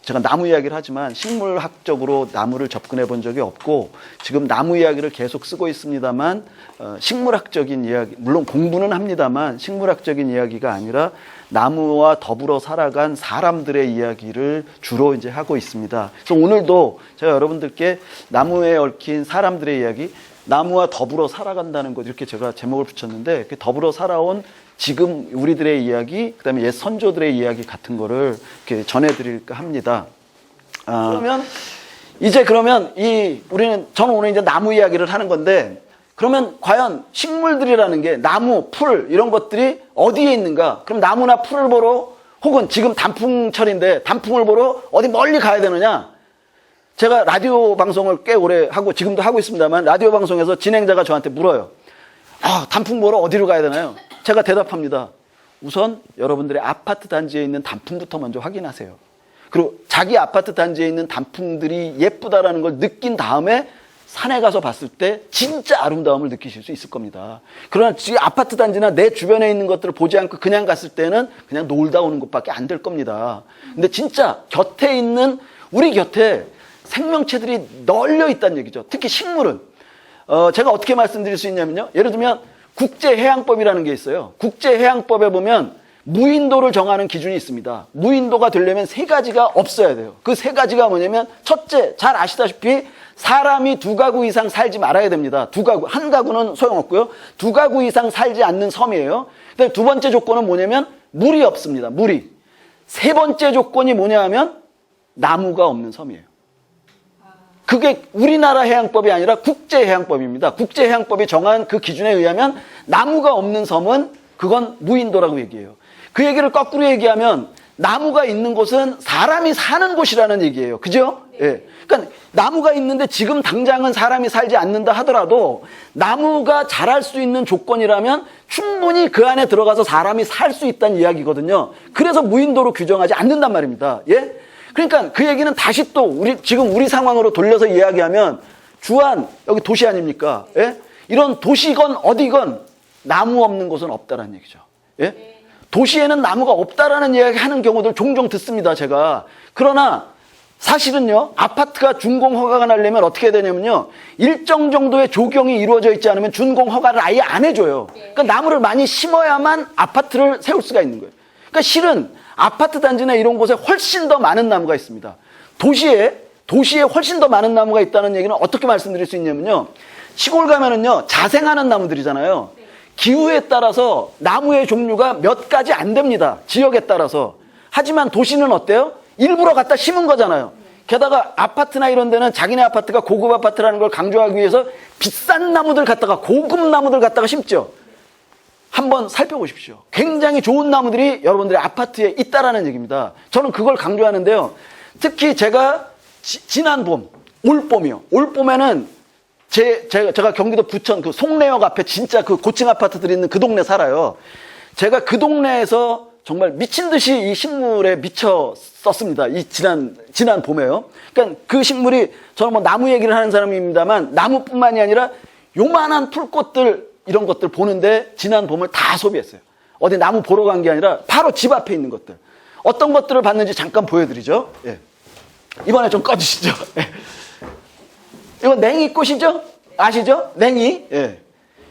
제가 나무 이야기를 하지만 식물학적으로 나무를 접근해 본 적이 없고 지금 나무 이야기를 계속 쓰고 있습니다만 식물학적인 이야기, 물론 공부는 합니다만 식물학적인 이야기가 아니라 나무와 더불어 살아간 사람들의 이야기를 주로 이제 하고 있습니다. 그래서 오늘도 제가 여러분들께 나무에 얽힌 사람들의 이야기, 나무와 더불어 살아간다는 것, 이렇게 제가 제목을 붙였는데 더불어 살아온 지금 우리들의 이야기, 그다음에 옛 선조들의 이야기 같은 거를 이렇게 전해드릴까 합니다. 그러면 저는 오늘 이제 나무 이야기를 하는 건데, 그러면 과연 식물들이라는 게 나무, 풀 이런 것들이 어디에 있는가? 그럼 나무나 풀을 보러, 혹은 지금 단풍철인데 단풍을 보러 어디 멀리 가야 되느냐? 제가 라디오 방송을 꽤 오래 하고 지금도 하고 있습니다만, 라디오 방송에서 진행자가 저한테 물어요. 단풍 보러 어디로 가야 되나요? 제가 대답합니다. 우선 여러분들의 아파트 단지에 있는 단풍부터 먼저 확인하세요. 그리고 자기 아파트 단지에 있는 단풍들이 예쁘다라는 걸 느낀 다음에 산에 가서 봤을 때 진짜 아름다움을 느끼실 수 있을 겁니다. 그러나 지금 아파트 단지나 내 주변에 있는 것들을 보지 않고 그냥 갔을 때는 그냥 놀다 오는 것밖에 안 될 겁니다. 근데 진짜 곁에 있는, 우리 곁에 생명체들이 널려 있다는 얘기죠. 특히 식물은. 제가 어떻게 말씀드릴 수 있냐면요. 예를 들면 국제해양법이라는 게 있어요. 국제해양법에 보면 무인도를 정하는 기준이 있습니다. 무인도가 되려면 세 가지가 없어야 돼요. 그 세 가지가 뭐냐면, 첫째, 잘 아시다시피 사람이 2가구 이상 살지 말아야 됩니다. 2가구, 한 가구는 소용없고요. 2가구 이상 살지 않는 섬이에요. 그다음에 두 번째 조건은 뭐냐면 물이 없습니다. 물이. 세 번째 조건이 뭐냐 하면 나무가 없는 섬이에요. 그게 우리나라 해양법이 아니라 국제해양법입니다. 국제해양법이 정한 그 기준에 의하면 나무가 없는 섬은 그건 무인도라고 얘기해요. 그 얘기를 거꾸로 얘기하면 나무가 있는 곳은 사람이 사는 곳이라는 얘기예요. 그죠? 예. 그러니까 나무가 있는데 지금 당장은 사람이 살지 않는다 하더라도 나무가 자랄 수 있는 조건이라면 충분히 그 안에 들어가서 사람이 살 수 있다는 이야기거든요. 그래서 무인도로 규정하지 않는단 말입니다. 예? 그러니까 그 얘기는 다시 또 지금 우리 상황으로 돌려서 이야기하면, 주안, 여기 도시 아닙니까? 예? 이런 도시건 어디건 나무 없는 곳은 없다라는 얘기죠. 예? 도시에는 나무가 없다라는 이야기 하는 경우들 종종 듣습니다, 제가. 그러나 사실은요, 아파트가 준공 허가가 나려면 어떻게 해야 되냐면요, 일정 정도의 조경이 이루어져 있지 않으면 준공 허가를 아예 안 해줘요. 그러니까 나무를 많이 심어야만 아파트를 세울 수가 있는 거예요. 그러니까 실은 아파트 단지나 이런 곳에 훨씬 더 많은 나무가 있습니다. 도시에 훨씬 더 많은 나무가 있다는 얘기는 어떻게 말씀드릴 수 있냐면요, 시골 가면은요, 자생하는 나무들이잖아요. 기후에 따라서 나무의 종류가 몇 가지 안 됩니다. 지역에 따라서. 하지만 도시는 어때요? 일부러 갖다 심은 거잖아요. 게다가 아파트나 이런 데는 자기네 아파트가 고급 아파트라는 걸 강조하기 위해서 비싼 나무들 갖다가, 고급 나무들 갖다가 심죠. 한번 살펴보십시오. 굉장히 좋은 나무들이 여러분들의 아파트에 있다라는 얘기입니다. 저는 그걸 강조하는데요. 특히 제가 지난 봄, 올봄이요. 올봄에는 제가 경기도 부천 그 송내역 앞에 진짜 그 고층 아파트들이 있는 그 동네 살아요. 제가 그 동네에서 정말 미친 듯이 이 식물에 미쳤었습니다. 이 지난 봄에요. 그러니까 그 식물이, 저는 뭐 나무 얘기를 하는 사람입니다만 나무뿐만이 아니라 요만한 풀꽃들, 이런 것들 보는데 지난 봄을 다 소비했어요. 어디 나무 보러 간 게 아니라 바로 집 앞에 있는 것들. 어떤 것들을 봤는지 잠깐 보여드리죠. 예. 이번에 좀 꺼주시죠. 예. 이거 냉이꽃이죠? 아시죠? 냉이. 예.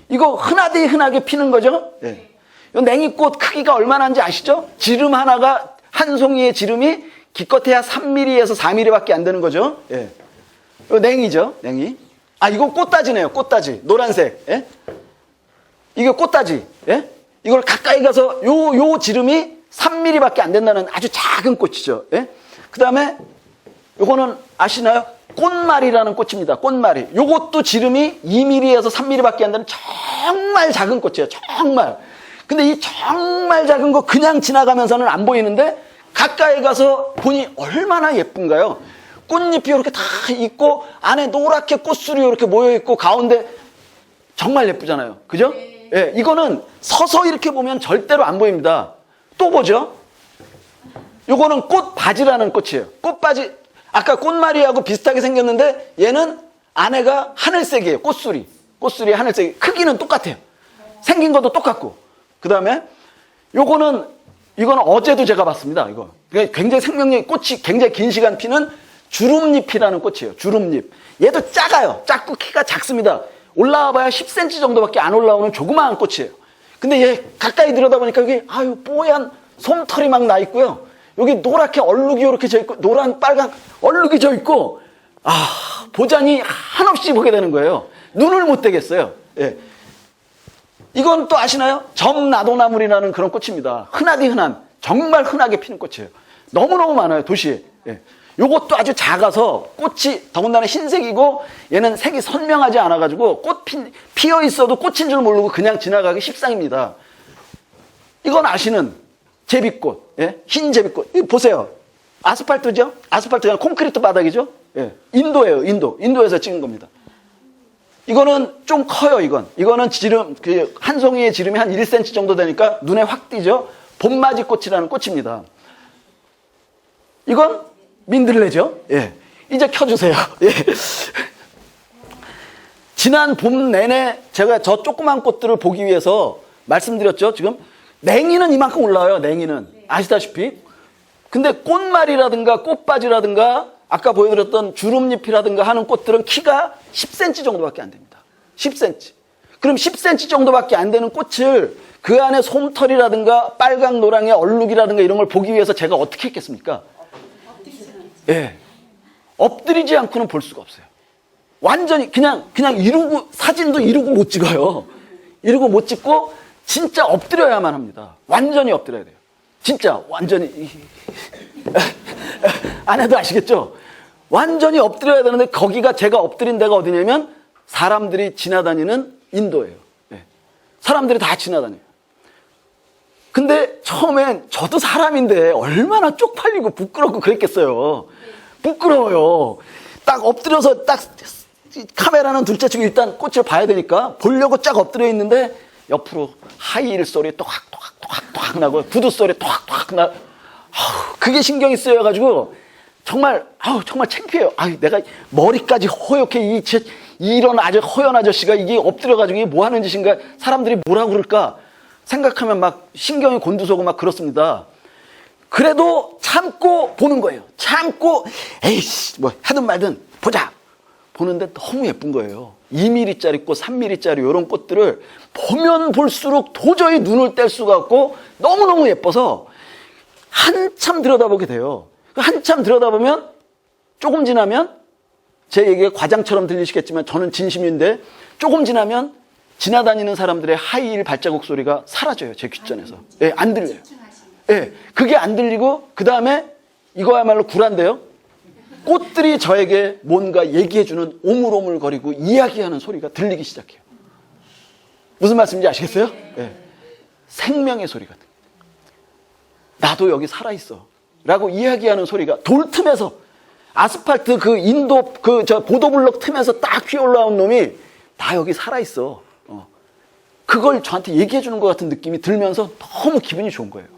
이거 흔하게 피는 거죠? 예. 이 냉이꽃 크기가 얼마나인지 아시죠? 지름 하나가, 한 송이의 지름이 기껏해야 3mm에서 4mm밖에 안 되는 거죠? 예. 이거 냉이죠? 냉이. 이거 꽃다지네요. 꽃다지. 노란색. 예? 이게 꽃다지. 예? 이걸 가까이 가서 요 지름이 3mm밖에 안 된다는 아주 작은 꽃이죠. 예? 그 다음에 요거는 아시나요? 꽃말이라는 꽃입니다. 꽃말이. 요것도 지름이 2mm에서 3mm밖에 안 되는 정말 작은 꽃이에요. 정말. 근데 이 정말 작은 거 그냥 지나가면서는 안 보이는데 가까이 가서 보니 얼마나 예쁜가요? 꽃잎이 이렇게 다 있고 안에 노랗게 꽃술이 이렇게 모여있고 가운데 정말 예쁘잖아요. 그죠? 예, 이거는 서서 이렇게 보면 절대로 안 보입니다. 또 보죠. 요거는 꽃바지라는 꽃이에요. 꽃바지. 아까 꽃말이하고 비슷하게 생겼는데 얘는 안에가 하늘색이에요. 꽃술이 하늘색이. 크기는 똑같아요. 생긴 것도 똑같고. 그 다음에 이거는 어제도 제가 봤습니다. 이거 그러니까 굉장히 생명력이 꽃이 굉장히 긴 시간 피는 주름잎이라는 꽃이에요. 주름잎. 얘도 작아요. 작고 키가 작습니다. 올라와 봐야 10cm 정도밖에 안 올라오는 조그마한 꽃이에요. 근데 얘 가까이 들여다보니까 여기 아유 뽀얀 솜털이 막 나 있고요. 여기 노랗게 얼룩이 이렇게 져 있고 노란 빨간 얼룩이 져 있고 보자니 한없이 보게 되는 거예요. 눈을 못 떼겠어요. 예. 이건 또 아시나요? 점나도나물이라는 그런 꽃입니다. 흔하디 흔한 정말 흔하게 피는 꽃이에요. 너무너무 많아요. 도시에. 예. 요것도 아주 작아서 꽃이 더군다나 흰색이고 얘는 색이 선명하지 않아가지고 꽃 피어 있어도 꽃인 줄 모르고 그냥 지나가기 십상입니다. 이건 아시는 제비꽃, 예? 흰 제비꽃. 이거 보세요. 아스팔트죠? 아스팔트가 콘크리트 바닥이죠? 예. 인도예요. 인도에서 찍은 겁니다. 이거는 좀 커요. 이거는 지름 한 송이의 지름이 한 1cm 정도 되니까 눈에 확 띄죠. 봄맞이꽃이라는 꽃입니다. 이건 민들레죠. 예. 이제 켜주세요. 예. 지난 봄 내내 제가 저 조그만 꽃들을 보기 위해서 말씀드렸죠. 지금 냉이는 이만큼 올라와요. 냉이는 아시다시피. 근데 꽃말이라든가 꽃바지라든가 아까 보여드렸던 주름잎이라든가 하는 꽃들은 키가 10cm 정도밖에 안 됩니다. 10cm. 그럼 10cm 정도밖에 안 되는 꽃을 그 안에 솜털이라든가 빨강 노랑의 얼룩이라든가 이런 걸 보기 위해서 제가 어떻게 했겠습니까? 예. 엎드리지 않고는 볼 수가 없어요. 완전히 그냥 이러고 사진도 이러고 못 찍어요. 이러고 못 찍고 진짜 엎드려야만 합니다. 완전히 엎드려야 돼요. 진짜 완전히 안 해도 아시겠죠? 완전히 엎드려야 되는데 거기가 제가 엎드린 데가 어디냐면 사람들이 지나다니는 인도예요. 예. 사람들이 다 지나다녀요. 근데 처음엔 저도 사람인데 얼마나 쪽팔리고 부끄럽고 그랬겠어요. 부끄러워요. 딱 엎드려서 딱 카메라는 둘째치고 일단 꽃을 봐야 되니까 보려고 쫙 엎드려 있는데 옆으로 하이힐 소리 또각또각 나고 구두 소리 또각 나. 그게 신경이 쓰여가지고 정말 창피해요. 내가 머리까지 허옇게 이런 아주 허연 아저씨가 이게 엎드려가지고 이게 뭐 하는 짓인가, 사람들이 뭐라고 그럴까 생각하면 막 신경이 곤두서고 막 그렇습니다. 그래도 참고 보는 거예요. 참고 에이씨 뭐 하든 말든 보자. 보는데 너무 예쁜 거예요. 2mm짜리 꽃, 3mm짜리 이런 꽃들을 보면 볼수록 도저히 눈을 뗄 수가 없고 너무너무 예뻐서 한참 들여다보게 돼요. 한참 들여다보면 조금 지나면 제 얘기가 과장처럼 들리시겠지만 저는 진심인데 조금 지나면 지나다니는 사람들의 하이힐 발자국 소리가 사라져요. 제 귓전에서. 예, 안 들려요. 예, 그게 안 들리고 그 다음에 이거야말로 굴한데요. 꽃들이 저에게 뭔가 얘기해주는 오물오물거리고 이야기하는 소리가 들리기 시작해요. 무슨 말씀인지 아시겠어요? 예. 생명의 소리가 들려요. 나도 여기 살아있어 라고 이야기하는 소리가 돌 틈에서 아스팔트 그 인도 저 보도블록 틈에서 딱 휘어 올라온 놈이 나 여기 살아있어. 그걸 저한테 얘기해주는 것 같은 느낌이 들면서 너무 기분이 좋은 거예요.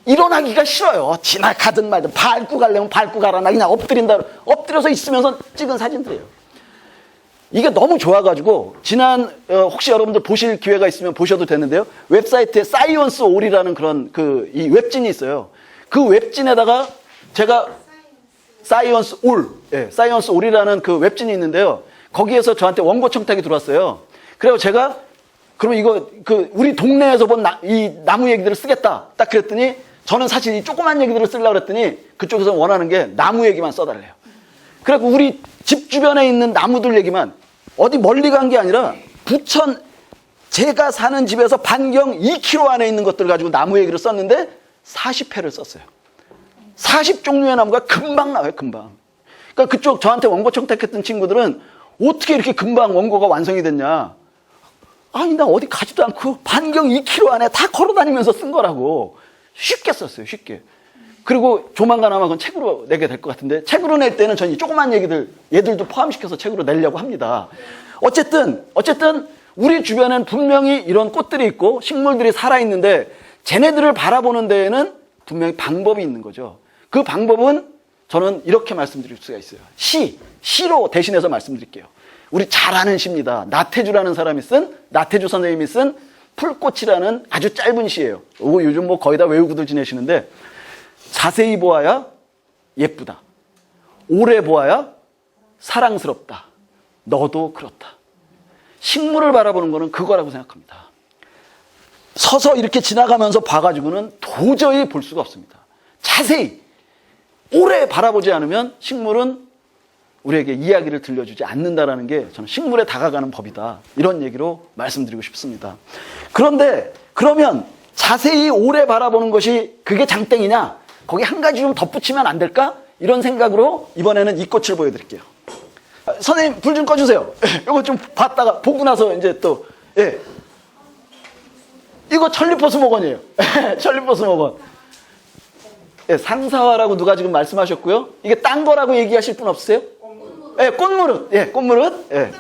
일어나기가 싫어요. 지나가든 말든 밟고 가려면 밟고 가라. 나 그냥 엎드려서 있으면서 찍은 사진들이에요. 이게 너무 좋아가지고 혹시 여러분들 보실 기회가 있으면 보셔도 되는데요. 웹사이트에 사이언스 올이라는 그런 이 웹진이 있어요. 그 웹진에다가 제가 사이언스 올이라는 그 웹진이 있는데요. 거기에서 저한테 원고 청탁이 들어왔어요. 그래서 제가 그러면 이거 우리 동네에서 본 이 나무 얘기들을 쓰겠다. 딱 그랬더니 저는 사실 이 조그만 얘기들을 쓰려고 그랬더니 그쪽에서 원하는 게 나무 얘기만 써달래요. 그래갖고 우리 집 주변에 있는 나무들 얘기만, 어디 멀리 간 게 아니라 부천 제가 사는 집에서 반경 2km 안에 있는 것들 가지고 나무 얘기를 썼는데 40회를 썼어요. 40종류의 나무가 금방 나와요. 금방. 그러니까 그쪽 저한테 원고 청탁했던 친구들은 어떻게 이렇게 금방 원고가 완성이 됐냐. 나 어디 가지도 않고 반경 2km 안에 다 걸어다니면서 쓴 거라고. 쉽게 썼어요. 쉽게. 그리고 조만간 아마 그건 책으로 내게 될 것 같은데, 책으로 낼 때는 저는 이 조그만 얘들도 포함시켜서 책으로 내려고 합니다. 어쨌든 우리 주변엔 분명히 이런 꽃들이 있고 식물들이 살아있는데 쟤네들을 바라보는 데에는 분명히 방법이 있는 거죠. 그 방법은 저는 이렇게 말씀드릴 수가 있어요. 시로 대신해서 말씀드릴게요. 우리 잘 아는 시입니다. 나태주라는 사람이 나태주 선생님이 쓴 풀꽃이라는 아주 짧은 시예요. 요즘 뭐 거의 다 외우고들 지내시는데, 자세히 보아야 예쁘다. 오래 보아야 사랑스럽다. 너도 그렇다. 식물을 바라보는 거는 그거라고 생각합니다. 서서 이렇게 지나가면서 봐가지고는 도저히 볼 수가 없습니다. 자세히 오래 바라보지 않으면 식물은 우리에게 이야기를 들려주지 않는다라는 게 저는 식물에 다가가는 법이다. 이런 얘기로 말씀드리고 싶습니다. 그런데 그러면 자세히 오래 바라보는 것이 그게 장땡이냐? 거기 한 가지 좀 덧붙이면 안 될까? 이런 생각으로 이번에는 이 꽃을 보여드릴게요. 선생님 불 좀 꺼주세요. 이거 좀 봤다가 보고 나서 이제 또 예. 이거 천리포스모건이에요. 천리포스모건. 예, 상사화라고 누가 지금 말씀하셨고요. 이게 딴 거라고 얘기하실 분 없으세요? 예, 꽃무릇. 예, 꽃무릇. 예.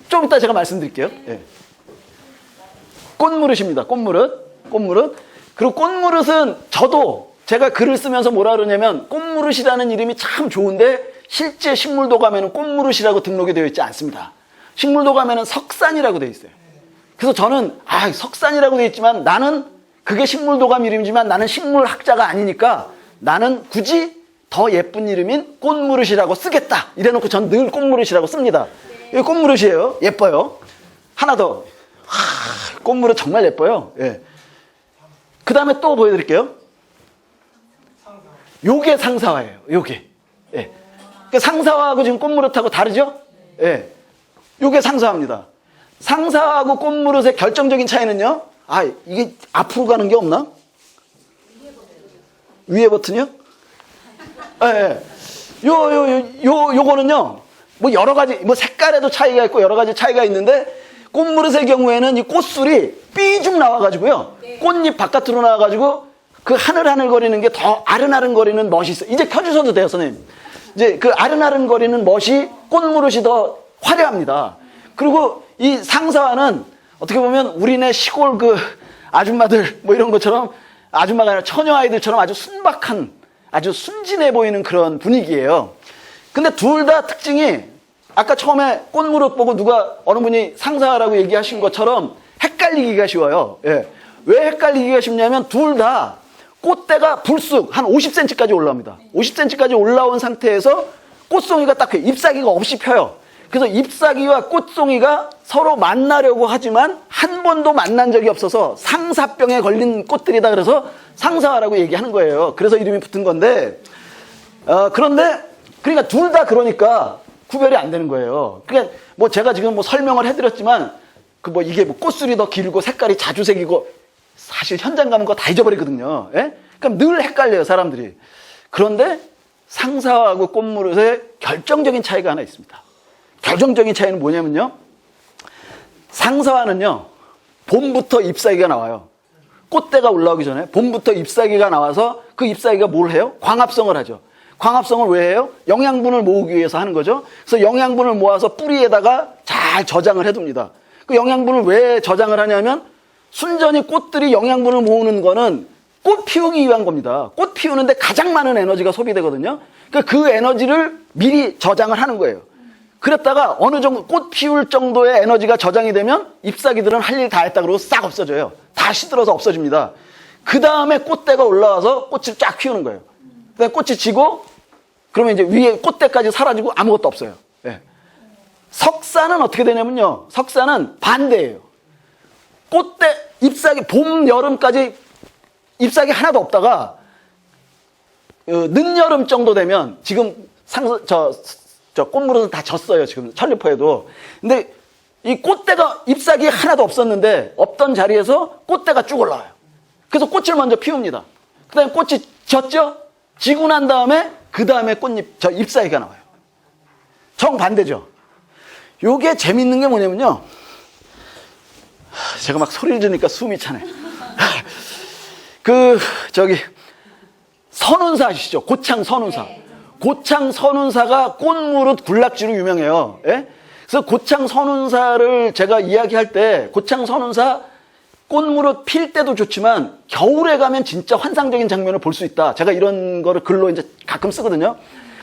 좀 이따 제가 말씀드릴게요. 예. 꽃무릇입니다. 꽃무릇. 꽃무릇. 그리고 꽃무릇은 저도 제가 글을 쓰면서 뭐라 그러냐면 꽃무릇이라는 이름이 참 좋은데 실제 식물도감에는 꽃무릇이라고 등록이 되어 있지 않습니다. 식물도감에는 석산이라고 되어 있어요. 그래서 저는 석산이라고 되어 있지만 나는 그게 식물도감 이름이지만 나는 식물학자가 아니니까 나는 굳이 더 예쁜 이름인 꽃무릇이라고 쓰겠다. 이래놓고 전 늘 꽃무릇이라고 씁니다. 이거 꽃무릇이에요. 예뻐요. 하나 더. 꽃무릇 정말 예뻐요. 예. 그 다음에 또 보여드릴게요. 요게 상사화예요. 요게. 예. 그러니까 상사화하고 지금 꽃무릇하고 다르죠? 예. 요게 상사화입니다. 상사화하고 꽃무릇의 결정적인 차이는요. 이게 앞으로 가는 게 없나? 위에 버튼이요? 예. 요거는요. 뭐 여러 가지, 뭐 색깔에도 차이가 있고 여러 가지 차이가 있는데 꽃무릇의 경우에는 이 꽃술이 삐죽 나와가지고요. 꽃잎 바깥으로 나와가지고 그 하늘하늘거리는 게 더 아른아른거리는 멋이 있어요. 이제 켜주셔도 돼요, 선생님. 이제 그 아른아른거리는 멋이 꽃무릇이 더 화려합니다. 그리고 이 상사화는 어떻게 보면 우리네 시골 그 아줌마들 뭐 이런 것처럼 아줌마가 아니라 처녀 아이들처럼 아주 순박한 아주 순진해 보이는 그런 분위기예요. 근데 둘 다 특징이 아까 처음에 꽃무릇 보고 누가 어느 분이 상사화라고 얘기하신 것처럼 헷갈리기가 쉬워요. 예. 왜 헷갈리기가 쉽냐면 둘 다 꽃대가 불쑥 한 50cm까지 올라옵니다. 50cm까지 올라온 상태에서 꽃송이가 딱 잎사귀가 없이 펴요. 그래서 잎사귀와 꽃송이가 서로 만나려고 하지만 한 번도 만난 적이 없어서 상사병에 걸린 꽃들이다 그래서 상사화라고 얘기하는 거예요. 그래서 이름이 붙은 건데 그런데 그러니까 둘 다 그러니까 구별이 안 되는 거예요. 그러니까 뭐 제가 지금 뭐 설명을 해드렸지만 그 뭐 이게 뭐 꽃술이 더 길고 색깔이 자주색이고 사실 현장 가면 그거 다 잊어버리거든요. 예? 그럼 늘 헷갈려요, 사람들이. 그런데 상사화하고 꽃무릇의 결정적인 차이가 하나 있습니다. 결정적인 차이는 뭐냐면요. 상사화는요. 봄부터 잎사귀가 나와요. 꽃대가 올라오기 전에 봄부터 잎사귀가 나와서 그 잎사귀가 뭘 해요? 광합성을 하죠. 광합성을 왜 해요? 영양분을 모으기 위해서 하는 거죠. 그래서 영양분을 모아서 뿌리에다가 잘 저장을 해둡니다. 그 영양분을 왜 저장을 하냐면 순전히 꽃들이 영양분을 모으는 거는 꽃 피우기 위한 겁니다. 꽃 피우는데 가장 많은 에너지가 소비되거든요. 그러니까 그 에너지를 미리 저장을 하는 거예요. 그랬다가 어느 정도 꽃 피울 정도의 에너지가 저장이 되면 잎사귀들은 할 일 다 했다 그러고 싹 없어져요. 다 시들어서 없어집니다. 그 다음에 꽃대가 올라와서 꽃을 쫙 피우는 거예요. 그다음에 꽃이 지고 그러면 이제 위에 꽃대까지 사라지고 아무것도 없어요. 네. 석사는 어떻게 되냐면요. 석사는 반대예요. 꽃대, 잎사귀, 봄, 여름까지 잎사귀 하나도 없다가 늦여름 정도 되면 지금 저 꽃무릇은 다 졌어요. 지금 천리포에도. 근데 이 꽃대가 잎사귀 하나도 없었는데 없던 자리에서 꽃대가 쭉 올라와요. 그래서 꽃을 먼저 피웁니다. 그 다음에 꽃이 졌죠? 지고 난 다음에 그 다음에 꽃잎, 잎사귀가 나와요. 정반대죠. 요게 재밌는 게 뭐냐면요. 제가 막 소리를 지르니까 숨이 차네. 선운사 아시죠? 고창 선운사. 고창 선운사가 꽃무릇 군락지로 유명해요. 예? 그래서 고창 선운사를 제가 이야기할 때 고창 선운사 꽃무릇 필 때도 좋지만 겨울에 가면 진짜 환상적인 장면을 볼 수 있다. 제가 이런 거를 글로 이제 가끔 쓰거든요.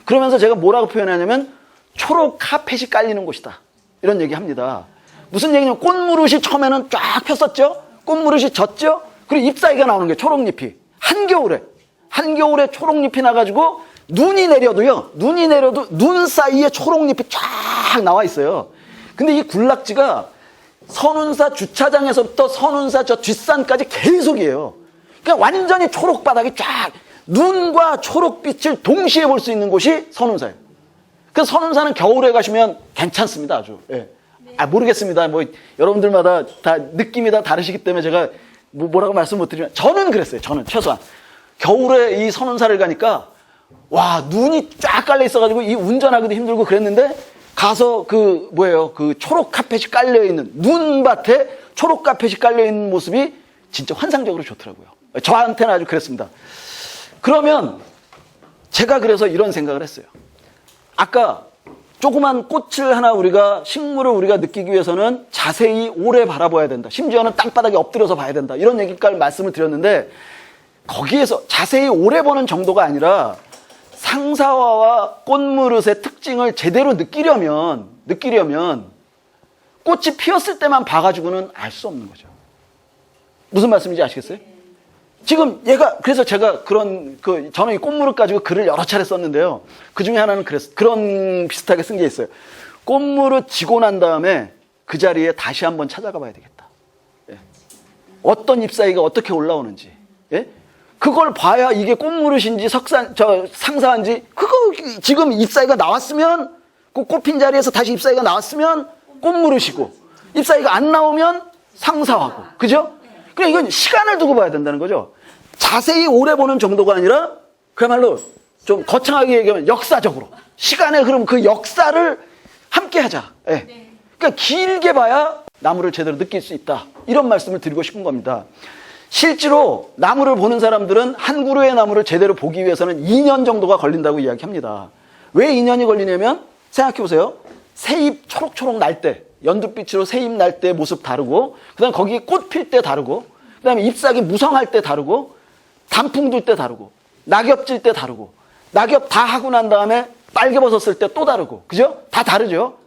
그러면서 제가 뭐라고 표현하냐면 초록 카펫이 깔리는 곳이다. 이런 얘기 합니다. 무슨 얘기냐면 꽃무릇이 처음에는 쫙 폈었죠? 꽃무릇이 졌죠? 그리고 잎사귀가 나오는 거예요. 초록잎이. 한겨울에 초록잎이 나가지고 눈이 내려도 눈 사이에 초록잎이 쫙 나와 있어요. 근데 이 군락지가 선운사 주차장에서부터 선운사 저 뒷산까지 계속이에요. 그러니까 완전히 초록바닥이 쫙, 눈과 초록빛을 동시에 볼 수 있는 곳이 선운사예요. 그래서 선운사는 겨울에 가시면 괜찮습니다, 아주. 예. 모르겠습니다. 뭐, 여러분들마다 다 느낌이 다 다르시기 때문에 제가 뭐라고 말씀 못 드리면, 저는 그랬어요. 저는 최소한. 겨울에 이 선운사를 가니까, 와, 눈이 쫙 깔려 있어가지고 이 운전하기도 힘들고 그랬는데, 가서 그 초록 카펫이 깔려있는, 눈밭에 초록 카펫이 깔려있는 모습이 진짜 환상적으로 좋더라고요. 저한테는 아주 그랬습니다. 그러면 제가 그래서 이런 생각을 했어요. 아까 조그만 꽃을 하나 식물을 우리가 느끼기 위해서는 자세히 오래 바라봐야 된다. 심지어는 땅바닥에 엎드려서 봐야 된다. 이런 얘기까지 말씀을 드렸는데, 거기에서 자세히 오래 보는 정도가 아니라 상사화와 꽃무릇의 특징을 제대로 느끼려면 꽃이 피었을 때만 봐가지고는 알 수 없는 거죠. 무슨 말씀인지 아시겠어요? 지금 그래서 제가 저는 이 꽃무릇 가지고 글을 여러 차례 썼는데요. 그 중에 하나는 그런 비슷하게 쓴 게 있어요. 꽃무릇 지고 난 다음에 그 자리에 다시 한번 찾아가 봐야 되겠다. 예. 어떤 잎사귀가 어떻게 올라오는지. 예? 그걸 봐야 이게 꽃무릇인지 상사인지, 지금 잎사귀가 나왔으면, 그 꽃핀 자리에서 다시 잎사귀가 나왔으면 꽃무릇이고, 잎사귀가 안 나오면 상사하고. 그죠? 그러니까 이건 시간을 두고 봐야 된다는 거죠. 자세히 오래 보는 정도가 아니라, 그야말로 좀 거창하게 얘기하면 역사적으로. 시간의 흐름, 그 역사를 함께 하자. 예. 그러니까 길게 봐야 나무를 제대로 느낄 수 있다. 이런 말씀을 드리고 싶은 겁니다. 실제로 나무를 보는 사람들은 한 그루의 나무를 제대로 보기 위해서는 2년 정도가 걸린다고 이야기합니다. 왜 2년이 걸리냐면, 생각해보세요. 새잎 초록초록 날 때, 연두빛으로 새잎 날 때 모습 다르고, 그 다음에 거기 꽃 필 때 다르고, 그 다음에 잎사귀 무성할 때 다르고, 단풍 둘 때 다르고, 낙엽 질 때 다르고, 낙엽 다 하고 난 다음에 빨개 벗었을 때 또 다르고, 그죠? 다 다르죠?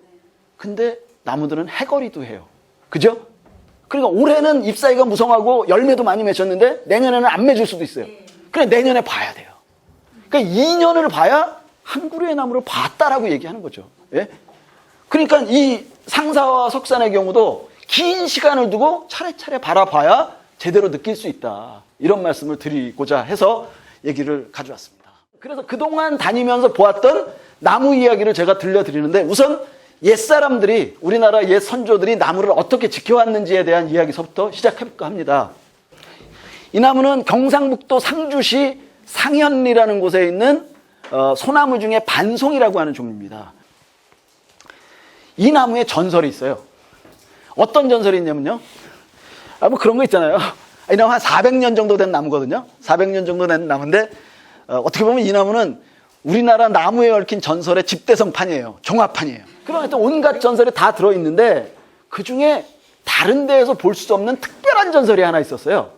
근데 나무들은 해거리도 해요. 그죠? 그러니까 올해는 잎사귀가 무성하고 열매도 많이 맺혔는데 내년에는 안 맺을 수도 있어요. 그래, 내년에 봐야 돼요. 그러니까 2년을 봐야 한 그루의 나무를 봤다라고 얘기하는 거죠. 예? 그러니까 이 상사와 석산의 경우도 긴 시간을 두고 차례차례 바라봐야 제대로 느낄 수 있다. 이런 말씀을 드리고자 해서 얘기를 가져왔습니다. 그래서 그동안 다니면서 보았던 나무 이야기를 제가 들려드리는데, 우선 옛사람들이, 우리나라 옛 선조들이 나무를 어떻게 지켜왔는지에 대한 이야기서부터 시작해볼까 합니다. 이 나무는 경상북도 상주시 상현리라는 곳에 있는 소나무 중에 반송이라고 하는 종입니다. 이 나무에 전설이 있어요. 어떤 전설이 있냐면요. 뭐 그런 거 있잖아요. 이 나무 한 400년 정도 된 나무거든요. 400년 정도 된 나무인데, 어떻게 보면 이 나무는 우리나라 나무에 얽힌 전설의 집대성판이에요. 종합판이에요. 그런 또 온갖 전설이 다 들어있는데, 그 중에 다른 데에서 볼 수 없는 특별한 전설이 하나 있었어요.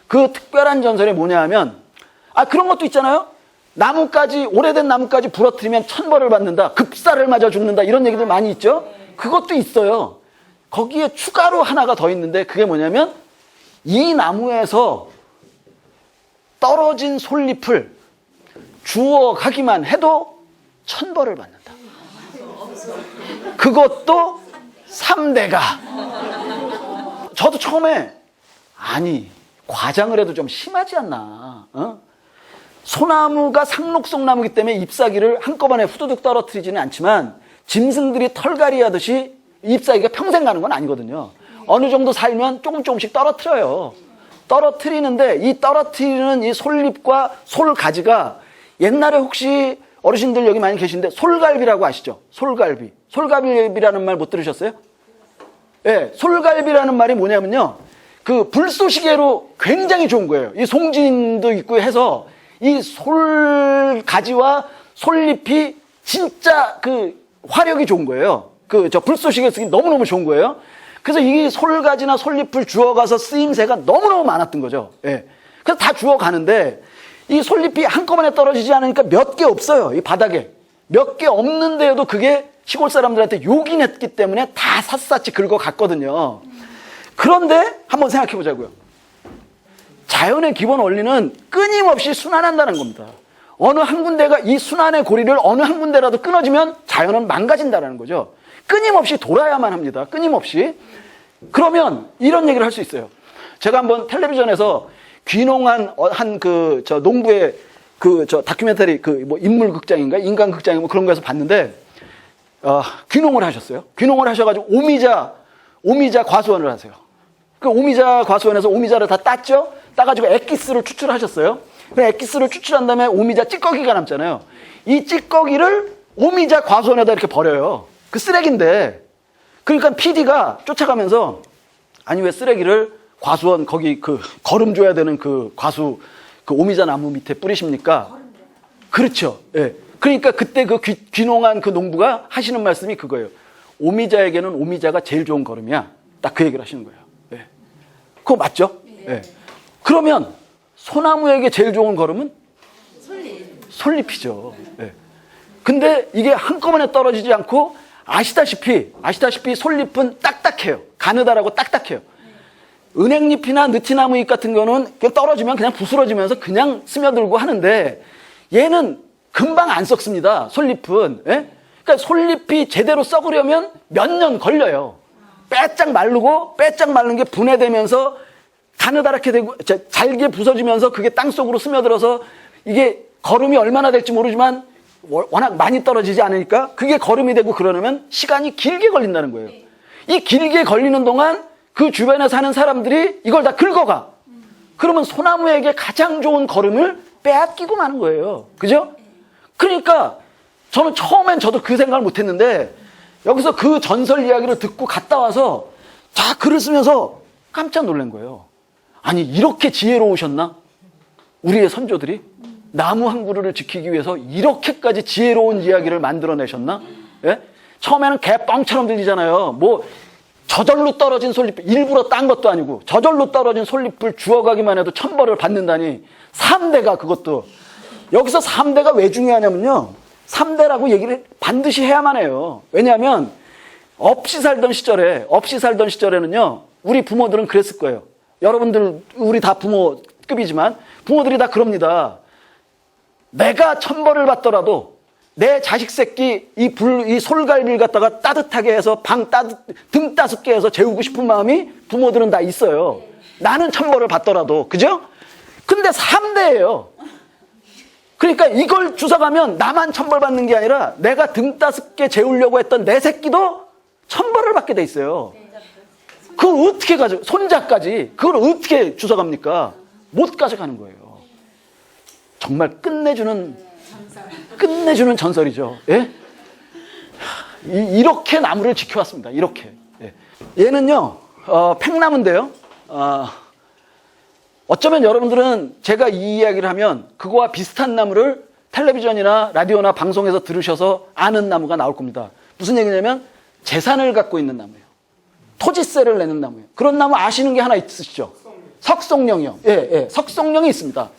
그 특별한 전설이 뭐냐 하면, 그런 것도 있잖아요. 오래된 나무까지 부러뜨리면 천벌을 받는다, 급사를 맞아 죽는다, 이런 얘기들 많이 있죠. 그것도 있어요. 거기에 추가로 하나가 더 있는데, 그게 뭐냐면, 이 나무에서 떨어진 솔잎을 주워가기만 해도 천벌을 받는다. 그것도 3대가. 저도 처음에, 과장을 해도 좀 심하지 않나. 소나무가 상록성 나무이기 때문에 잎사귀를 한꺼번에 후두둑 떨어뜨리지는 않지만, 짐승들이 털갈이 하듯이 잎사귀가 평생 가는 건 아니거든요. 어느 정도 살면 조금씩 떨어뜨려요. 떨어뜨리는데, 이 떨어뜨리는 이 솔잎과 솔가지가, 옛날에 혹시 어르신들 여기 많이 계신데 솔갈비라고 아시죠? 솔갈비. 솔갈비라는 말 못 들으셨어요? 예, 솔갈비라는 말이 뭐냐면요, 그 불쏘시개로 굉장히 좋은 거예요. 이 송진도 있고 해서 이 솔가지와 솔잎이 진짜 그 화력이 좋은 거예요. 불쏘시개 쓰기 너무너무 좋은 거예요. 그래서 이 솔가지나 솔잎을 주워가서 쓰임새가 너무너무 많았던 거죠. 예. 그래서 다 주워가는데, 이 솔잎이 한꺼번에 떨어지지 않으니까 몇 개 없어요. 이 바닥에. 몇 개 없는데도 그게 시골 사람들한테 욕이 냈기 때문에 다 샅샅이 긁어갔거든요. 그런데 한번 생각해 보자고요. 자연의 기본 원리는 끊임없이 순환한다는 겁니다. 어느 한 군데가 이 순환의 고리를 어느 한 군데라도 끊어지면 자연은 망가진다는 거죠. 끊임없이 돌아야만 합니다. 끊임없이. 그러면 이런 얘기를 할 수 있어요. 제가 한번 텔레비전에서 귀농한 저 농부의 저 다큐멘터리 뭐 인물 극장인가 인간 극장인가 뭐 그런 거에서 봤는데 귀농을 하셨어요. 귀농을 하셔가지고 오미자 과수원을 하세요. 그 오미자 과수원에서 오미자를 다 땄죠. 따가지고 액기스를 추출하셨어요. 그 액기스를 추출한 다음에 오미자 찌꺼기가 남잖아요. 이 찌꺼기를 오미자 과수원에다 이렇게 버려요. 그 쓰레기인데. 그러니까 PD가 쫓아가면서 아니 왜 쓰레기를 과수원 거기 거름 줘야 되는 그 오미자 나무 밑에 뿌리십니까? 그렇죠. 예. 그러니까 그때 귀농한 그 농부가 하시는 말씀이 그거예요. 오미자에게는 오미자가 제일 좋은 거름이야. 딱 그 얘기를 하시는 거예요. 예. 그거 맞죠? 예. 그러면 소나무에게 제일 좋은 거름은? 솔잎이죠. 예. 근데 이게 한꺼번에 떨어지지 않고 아시다시피 솔잎은 딱딱해요. 가느다라고 딱딱해요. 은행잎이나 느티나무 잎 같은 거는 그냥 떨어지면 그냥 부스러지면서 그냥 스며들고 하는데 얘는 금방 안 썩습니다. 솔잎은. 예? 그러니까 솔잎이 제대로 썩으려면 몇 년 걸려요. 빼짝 마른 게 분해되면서 가느다랗게 되고 잘게 부서지면서 그게 땅속으로 스며들어서 이게 거름이 얼마나 될지 모르지만 워낙 많이 떨어지지 않으니까 그게 거름이 되고 그러려면 시간이 길게 걸린다는 거예요. 이 길게 걸리는 동안 그 주변에 사는 사람들이 이걸 다 긁어가. 그러면 소나무에게 가장 좋은 거름을 빼앗기고 마는 거예요. 그죠? 그러니까 저는 처음엔 저도 그 생각을 못 했는데 여기서 그 전설 이야기를 듣고 갔다 와서 자 글을 쓰면서 깜짝 놀란 거예요. 아니 이렇게 지혜로우셨나? 우리의 선조들이 나무 한 그루를 지키기 위해서 이렇게까지 지혜로운 이야기를 만들어내셨나? 예? 처음에는 개뻥처럼 들리잖아요. 뭐 저절로 떨어진 솔잎, 일부러 딴 것도 아니고 저절로 떨어진 솔잎을 주워가기만 해도 천벌을 받는다니 3대가 그것도. 여기서 3대가 왜 중요하냐면요. 3대라고 얘기를 반드시 해야만 해요. 왜냐하면 없이 살던 시절에는요. 우리 부모들은 그랬을 거예요. 여러분들 우리 다 부모급이지만 부모들이 다 그럽니다. 내가 천벌을 받더라도 내 자식 새끼 이 솔갈비를 갖다가 따뜻하게 해서 등 따숩게 해서 재우고 싶은 마음이 부모들은 다 있어요. 나는 천벌을 받더라도. 그죠? 근데 3대예요. 그러니까 이걸 주워가면 나만 천벌받는 게 아니라 내가 등 따숩게 재우려고 했던 내 새끼도 천벌을 받게 돼 있어요. 그걸 어떻게 손자까지 그걸 어떻게 주워갑니까? 못 가져가는 거예요. 정말 끝내주는 전설이죠. 예? 이렇게 나무를 지켜왔습니다. 이렇게. 예. 얘는요, 팽나무인데요. 어쩌면 여러분들은 제가 이 이야기를 하면 그거와 비슷한 나무를 텔레비전이나 라디오나 방송에서 들으셔서 아는 나무가 나올 겁니다. 무슨 얘기냐면 재산을 갖고 있는 나무예요. 토지세를 내는 나무예요. 그런 나무 아시는 게 하나 있으시죠? 석송령이요. 예, 석송령이 있습니다.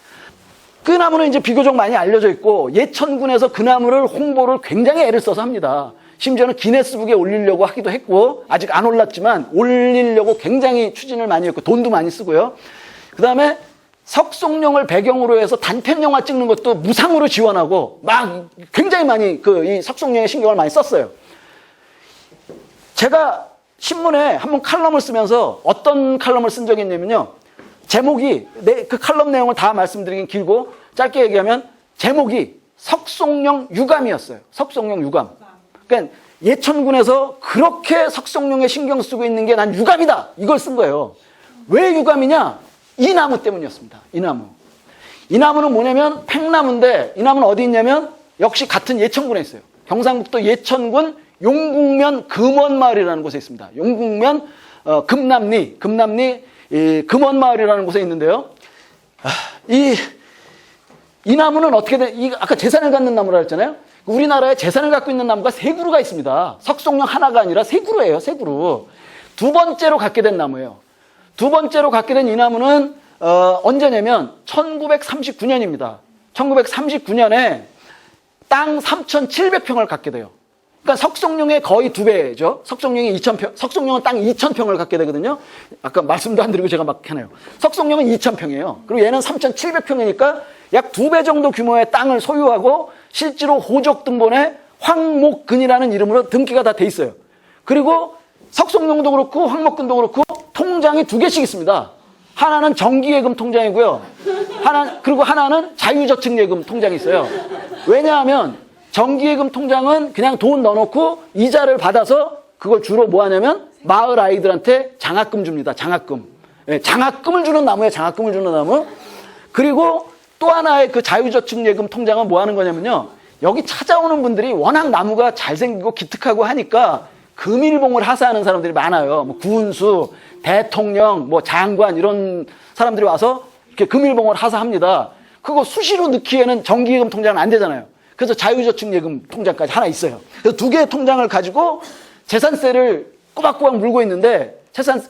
그 나무는 이제 비교적 많이 알려져 있고 예천군에서 그 나무를 홍보를 굉장히 애를 써서 합니다. 심지어는 기네스북에 올리려고 하기도 했고 아직 안 올랐지만 올리려고 굉장히 추진을 많이 했고 돈도 많이 쓰고요. 그 다음에 석송령을 배경으로 해서 단편 영화 찍는 것도 무상으로 지원하고 막 굉장히 많이 이 석송령에 신경을 많이 썼어요. 제가 신문에 한번 칼럼을 쓰면서 어떤 칼럼을 쓴 적이 있냐면요. 제목이 그 칼럼 내용을 다 말씀드리긴 길고 짧게 얘기하면 제목이 석송령 유감이었어요. 석송령 유감. 그러니까 예천군에서 그렇게 석송령에 신경 쓰고 있는 게 난 유감이다. 이걸 쓴 거예요. 왜 유감이냐? 이 나무 때문이었습니다. 이 나무. 이 나무는 뭐냐면 팽나무인데 이 나무는 어디 있냐면 역시 같은 예천군에 있어요. 경상북도 예천군 용궁면 금원마을이라는 곳에 있습니다. 용궁면 금남리 금원마을이라는 곳에 있는데요. 이 나무는 어떻게 아까 재산을 갖는 나무라 했잖아요. 우리나라에 재산을 갖고 있는 나무가 3그루가 있습니다. 석송령 하나가 아니라 3그루예요. 3그루. 두 번째로 갖게 된 나무예요. 두 번째로 갖게 된 이 나무는 언제냐면 1939년입니다. 1939년에 땅 3,700평을 갖게 돼요. 그러니까 석성룡의 거의 2배죠. 석성룡이 2,000평, 석성룡은 땅 2,000평을 갖게 되거든요. 아까 말씀도 안 드리고 제가 막 하네요. 석성룡은 2,000평이에요. 그리고 얘는 3,700평이니까 약 2배 정도 규모의 땅을 소유하고 실제로 호적등본에 황목근이라는 이름으로 등기가 다 돼 있어요. 그리고 석성룡도 그렇고 황목근도 그렇고 통장이 2개씩 있습니다. 하나는 정기예금 통장이고요. 그리고 하나는 자유저축예금 통장이 있어요. 왜냐하면 정기예금 통장은 그냥 돈 넣어놓고 이자를 받아서 그걸 주로 뭐 하냐면 마을 아이들한테 장학금 줍니다. 장학금. 예, 장학금을 주는 나무예요. 장학금을 주는 나무. 그리고 또 하나의 그 자유저축예금 통장은 뭐 하는 거냐면요. 여기 찾아오는 분들이 워낙 나무가 잘생기고 기특하고 하니까 금일봉을 하사하는 사람들이 많아요. 뭐 군수, 대통령, 뭐 장관 이런 사람들이 와서 이렇게 금일봉을 하사합니다. 그거 수시로 넣기에는 정기예금 통장은 안 되잖아요. 그래서 자유저축예금 통장까지 하나 있어요. 그래서 2개의 통장을 가지고 재산세를 꼬박꼬박 물고 있는데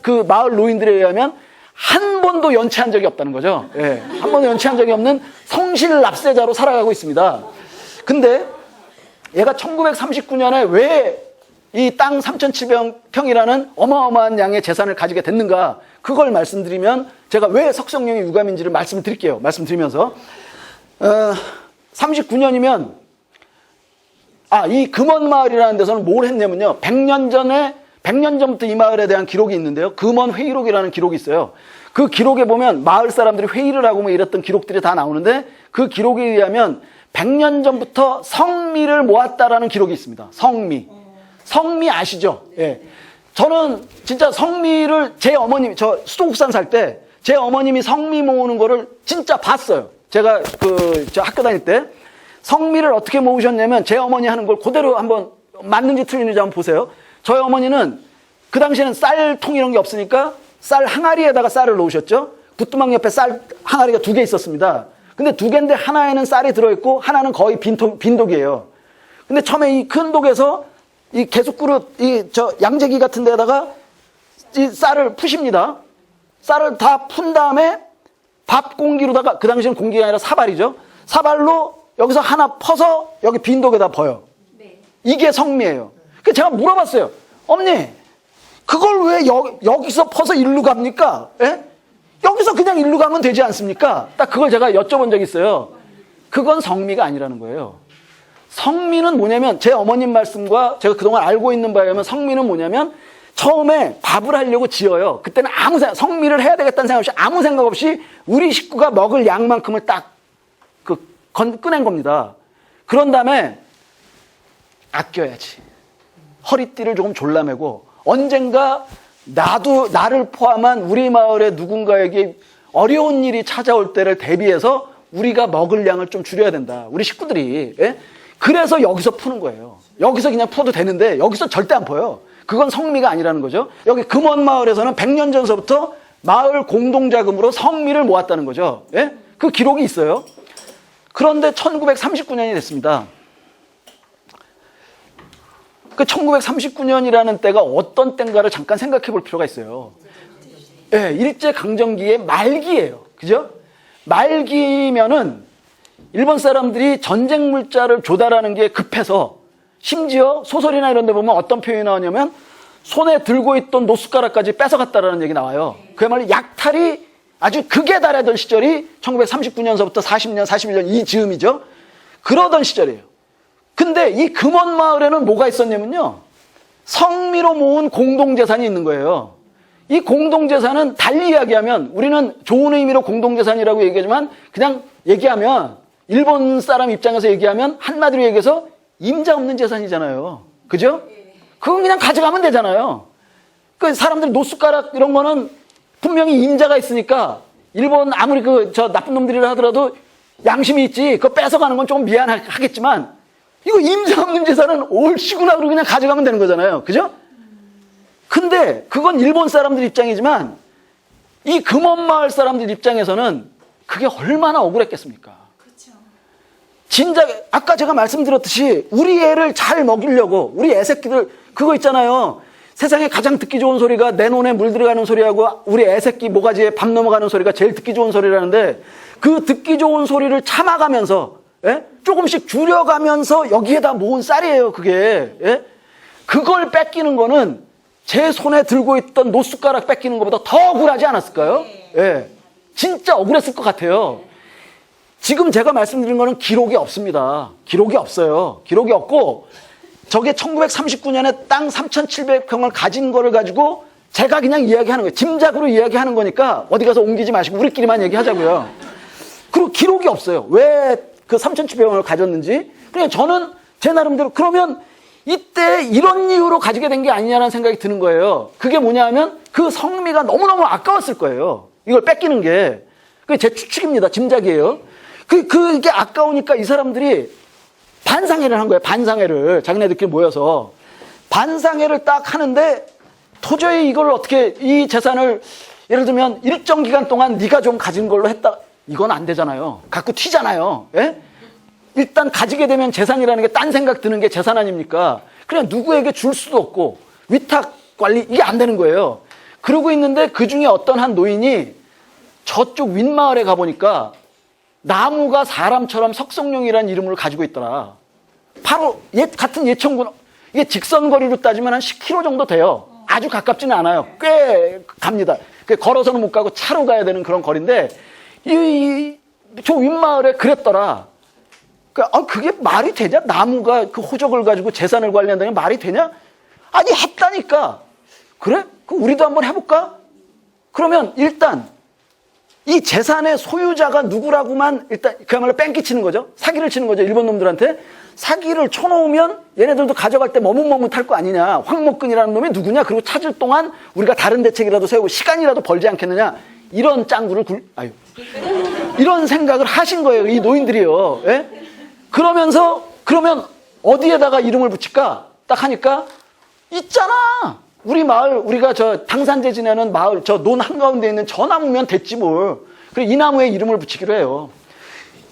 그 마을 노인들에 의하면 한 번도 연체한 적이 없다는 거죠. 예, 한 번도 연체한 적이 없는 성실 납세자로 살아가고 있습니다. 근데 얘가 1939년에 왜 이 땅 3,700평이라는 어마어마한 양의 재산을 가지게 됐는가, 그걸 말씀드리면 제가 왜 석성룡이 유감인지를 말씀드릴게요. 말씀드리면서 39년이면 이 금원마을이라는 데서는 뭘 했냐면요. 100년 전부터 이 마을에 대한 기록이 있는데요. 금원회의록이라는 기록이 있어요. 그 기록에 보면 마을 사람들이 회의를 하고 뭐 이랬던 기록들이 다 나오는데 그 기록에 의하면 100년 전부터 성미를 모았다라는 기록이 있습니다. 성미 아시죠? 예. 저는 진짜 성미를 제 어머님, 저 수도국산 살 때 제 어머님이 성미 모으는 거를 진짜 봤어요. 제가 저 학교 다닐 때 성미를 어떻게 모으셨냐면 제 어머니 하는 걸 그대로 한번 맞는지 틀리는지 한번 보세요. 저희 어머니는 그 당시에는 쌀통 이런 게 없으니까 쌀 항아리에다가 쌀을 넣으셨죠. 부뚜막 옆에 쌀 항아리가 2개 있었습니다. 근데 2개인데 하나에는 쌀이 들어있고 하나는 거의 빈독이에요. 근데 처음에 이 큰 독에서 이 개숫그릇, 양재기 같은 데다가 이 쌀을 푸십니다. 쌀을 다 푼 다음에 밥 공기로다가, 그 당시에는 공기가 아니라 사발이죠. 사발로 여기서 하나 퍼서 여기 빈독에다 버요. 네. 이게 성미예요. 그래서 제가 물어봤어요. 어머니, 그걸 왜 여기서 퍼서 일로 갑니까? 예? 여기서 그냥 일로 가면 되지 않습니까? 딱 그걸 제가 여쭤본 적이 있어요. 그건 성미가 아니라는 거예요. 성미는 뭐냐면 제 어머님 말씀과 제가 그동안 알고 있는 바에 의하면 성미는 뭐냐면 처음에 밥을 하려고 지어요. 그때는 성미를 해야 되겠다는 생각 없이 아무 생각 없이 우리 식구가 먹을 양만큼을 딱 꺼낸 겁니다. 그런 다음에 아껴야지. 허리띠를 조금 졸라매고 언젠가 나를 포함한 우리 마을의 누군가에게 어려운 일이 찾아올 때를 대비해서 우리가 먹을 양을 좀 줄여야 된다. 우리 식구들이. 예? 그래서 여기서 푸는 거예요. 여기서 그냥 풀어도 되는데 여기서 절대 안 퍼요. 그건 성미가 아니라는 거죠. 여기 금원마을에서는 100년 전서부터 마을 공동자금으로 성미를 모았다는 거죠. 예? 그 기록이 있어요. 그런데 1939년이 됐습니다. 그 1939년이라는 때가 어떤 때인가를 잠깐 생각해 볼 필요가 있어요. 예, 일제강점기의 말기예요. 그죠? 말기면은 일본 사람들이 전쟁 물자를 조달하는 게 급해서 심지어 소설이나 이런 데 보면 어떤 표현이 나오냐면 손에 들고 있던 노숟가락까지 뺏어갔다라는 얘기 나와요. 그야말로 약탈이 아주 극에 달하던 시절이 1939년서부터 40년, 41년 이 즈음이죠. 그러던 시절이에요. 근데 이 금원마을에는 뭐가 있었냐면요. 성미로 모은 공동재산이 있는 거예요. 이 공동재산은 달리 이야기하면 우리는 좋은 의미로 공동재산이라고 얘기하지만 그냥 얘기하면 일본 사람 입장에서 얘기하면 한마디로 얘기해서 임자 없는 재산이잖아요. 그죠? 그건 그냥 가져가면 되잖아요. 그 사람들 노숟가락 이런 거는 분명히 임자가 있으니까 일본 아무리 나쁜 놈들이라 하더라도 양심이 있지. 그거 뺏어가는 건 좀 미안하겠지만 이거 임자 없는 재산은 옳시구나 그러고 그냥 가져가면 되는 거잖아요. 그죠? 근데 그건 일본 사람들 입장이지만 이 금원마을 사람들 입장에서는 그게 얼마나 억울했겠습니까? 진작 아까 제가 말씀드렸듯이 우리 애를 잘 먹이려고 우리 애새끼들 그거 있잖아요. 세상에 가장 듣기 좋은 소리가 내 논에 물 들어가는 소리하고 우리 애새끼 모가지에 밥 넘어가는 소리가 제일 듣기 좋은 소리라는데 그 듣기 좋은 소리를 참아가면서 예? 조금씩 줄여가면서 여기에다 모은 쌀이에요, 그게. 예? 그걸 뺏기는 거는 제 손에 들고 있던 노숟가락 뺏기는 것보다 더 억울하지 않았을까요? 예. 진짜 억울했을 것 같아요. 지금 제가 말씀드린 거는 기록이 없습니다. 기록이 없어요. 기록이 없고, 저게 1939년에 땅 3,700평을 가진 거를 가지고 제가 그냥 이야기하는 거예요. 짐작으로 이야기하는 거니까 어디 가서 옮기지 마시고 우리끼리만 얘기하자고요. 그리고 기록이 없어요. 왜 그 3,700평을 가졌는지. 그냥 저는 제 나름대로 그러면 이때 이런 이유로 가지게 된 게 아니냐는 생각이 드는 거예요. 그게 뭐냐 하면 그 성미가 너무너무 아까웠을 거예요. 이걸 뺏기는 게. 그게 제 추측입니다. 짐작이에요. 그게 아까우니까 이 사람들이 반상회를 한 거예요. 반상회를. 자기네들끼리 모여서. 반상회를 딱 하는데 도저히 이걸 어떻게 이 재산을 예를 들면 일정 기간 동안 네가 좀 가진 걸로 했다. 이건 안 되잖아요. 갖고 튀잖아요. 예? 일단 가지게 되면 재산이라는 게 딴 생각 드는 게 재산 아닙니까? 그냥 누구에게 줄 수도 없고 위탁 관리 이게 안 되는 거예요. 그러고 있는데 그중에 어떤 한 노인이 저쪽 윗마을에 가보니까 나무가 사람처럼 석송룡이라는 이름을 가지고 있더라. 바로 같은 예천군, 이게 직선거리로 따지면 한 10km 정도 돼요. 아주 가깝지는 않아요. 꽤 갑니다. 걸어서는 못 가고 차로 가야 되는 그런 거리인데 저 윗마을에 그랬더라. 그게 말이 되냐? 나무가 그 호적을 가지고 재산을 관리한다는 게 말이 되냐? 아니 했다니까. 그래? 그럼 우리도 한번 해볼까? 그러면 일단 이 재산의 소유자가 누구라고만 일단 그야말로 뺑기 치는 거죠. 사기를 치는 거죠. 일본 놈들한테. 사기를 쳐놓으면 얘네들도 가져갈 때 머뭇머뭇할 거 아니냐. 황목근이라는 놈이 누구냐. 그리고 찾을 동안 우리가 다른 대책이라도 세우고 시간이라도 벌지 않겠느냐. 이런 짱구를 이런 생각을 하신 거예요. 이 노인들이요. 예? 그러면 어디에다가 이름을 붙일까? 딱 하니까 있잖아. 우리 마을, 우리가 저 당산제 지내는 마을, 저 논 한가운데 있는 저 나무면 됐지 뭘. 그래, 이 나무에 이름을 붙이기로 해요.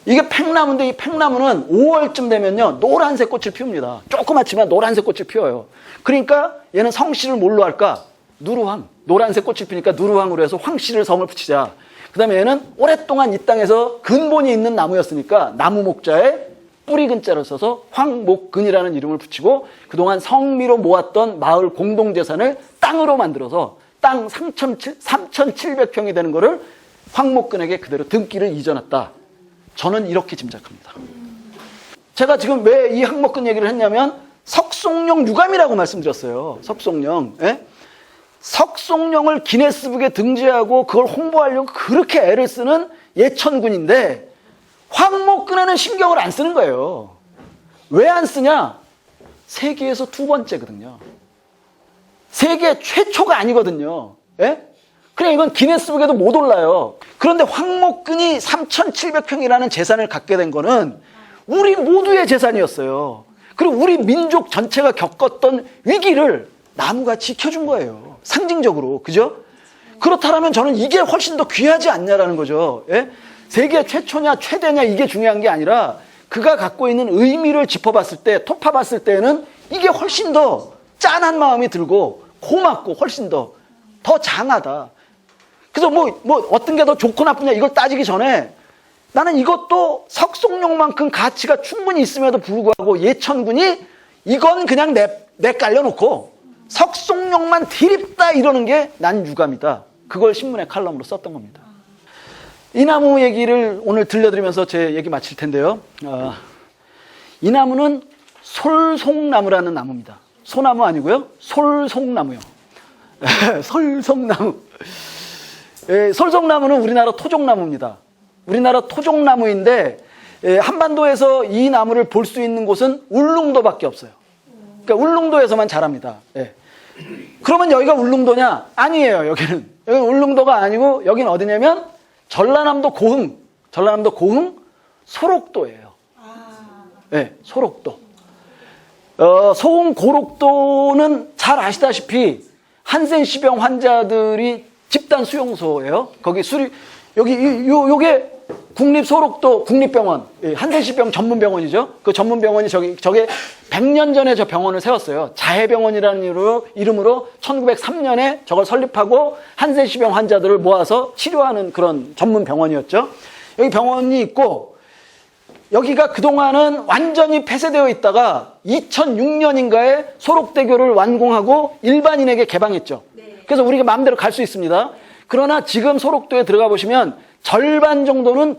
이게 팽나무인데 이 팽나무는 5월쯤 되면요, 노란색 꽃을 피웁니다. 조그맣지만 노란색 꽃을 피워요. 그러니까 얘는 성씨를 뭘로 할까? 누르황. 노란색 꽃을 피니까 누르황으로 해서 황씨를 성을 붙이자. 그 다음에 얘는 오랫동안 이 땅에서 근본이 있는 나무였으니까 나무 목자에 뿌리 근자를 써서 황목근이라는 이름을 붙이고 그동안 성미로 모았던 마을 공동재산을 땅으로 만들어서 땅 3,700평이 되는 거를 황목근에게 그대로 등기를 이전했다. 저는 이렇게 짐작합니다. 제가 지금 왜 이 황목근 얘기를 했냐면 석송령 유감이라고 말씀드렸어요. 석송령. 예? 석송령을 기네스북에 등재하고 그걸 홍보하려고 그렇게 애를 쓰는 예천군인데 황목근에는 신경을 안 쓰는 거예요. 왜 안 쓰냐? 세계에서 두 번째거든요. 세계 최초가 아니거든요. 예? 그냥 이건 기네스북에도 못 올라요. 그런데 황목근이 3,700평이라는 재산을 갖게 된 거는 우리 모두의 재산이었어요. 그리고 우리 민족 전체가 겪었던 위기를 나무가 지켜준 거예요. 상징적으로. 그죠? 그렇다면 저는 이게 훨씬 더 귀하지 않냐라는 거죠. 예? 세계 최초냐 최대냐 이게 중요한 게 아니라 그가 갖고 있는 의미를 짚어봤을 때, 토파봤을 때는 이게 훨씬 더 짠한 마음이 들고 고맙고 훨씬 더 장하다. 그래서 뭐 어떤 게 더 좋고 나쁘냐 이걸 따지기 전에 나는 이것도 석송령만큼 가치가 충분히 있음에도 불구하고 예천군이 이건 그냥 내 깔려놓고 석송령만 디립다 이러는 게 난 유감이다. 그걸 신문에 칼럼으로 썼던 겁니다. 이 나무 얘기를 오늘 들려드리면서 제 얘기 마칠 텐데요. 이 나무는 솔송나무라는 나무입니다. 소나무 아니고요. 솔송나무요. 솔송나무. 솔송나무는 우리나라 토종나무입니다. 우리나라 토종나무인데 한반도에서 이 나무를 볼 수 있는 곳은 울릉도밖에 없어요. 그러니까 울릉도에서만 자랍니다. 그러면 여기가 울릉도냐? 아니에요. 여기는 울릉도가 아니고 여기는 어디냐면 전라남도 고흥 소록도예요. 네, 소록도. 소흥 고록도는 잘 아시다시피 한센시병 환자들이 집단 수용소예요. 거기 요게 국립소록도 국립병원, 한센시병 전문병원이죠. 그 전문병원이 저게 100년 전에 저 병원을 세웠어요. 자해병원이라는 이름으로 1903년에 저걸 설립하고 한센시병 환자들을 모아서 치료하는 그런 전문병원이었죠. 여기 병원이 있고 여기가 그동안은 완전히 폐쇄되어 있다가 2006년인가에 소록대교를 완공하고 일반인에게 개방했죠. 그래서 우리가 마음대로 갈 수 있습니다. 그러나 지금 소록도에 들어가 보시면 절반 정도는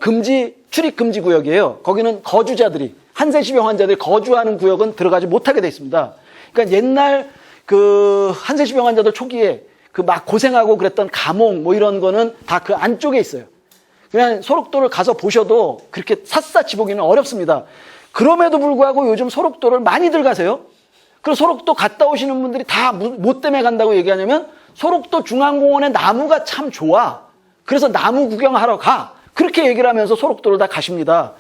출입 금지 구역이에요. 거기는 거주자들이, 한세시병 환자들이 거주하는 구역은 들어가지 못하게 돼 있습니다. 그러니까 옛날 그 한세시병 환자들 초기에 그 막 고생하고 그랬던 감옥 뭐 이런 거는 다 그 안쪽에 있어요. 그냥 소록도를 가서 보셔도 그렇게 샅샅이 보기는 어렵습니다. 그럼에도 불구하고 요즘 소록도를 많이들 가세요. 그리고 소록도 갔다 오시는 분들이 다 뭐 때문에 간다고 얘기하냐면 소록도 중앙공원에 나무가 참 좋아. 그래서 나무 구경하러 가. 그렇게 얘기를 하면서 소록도를 다 가십니다.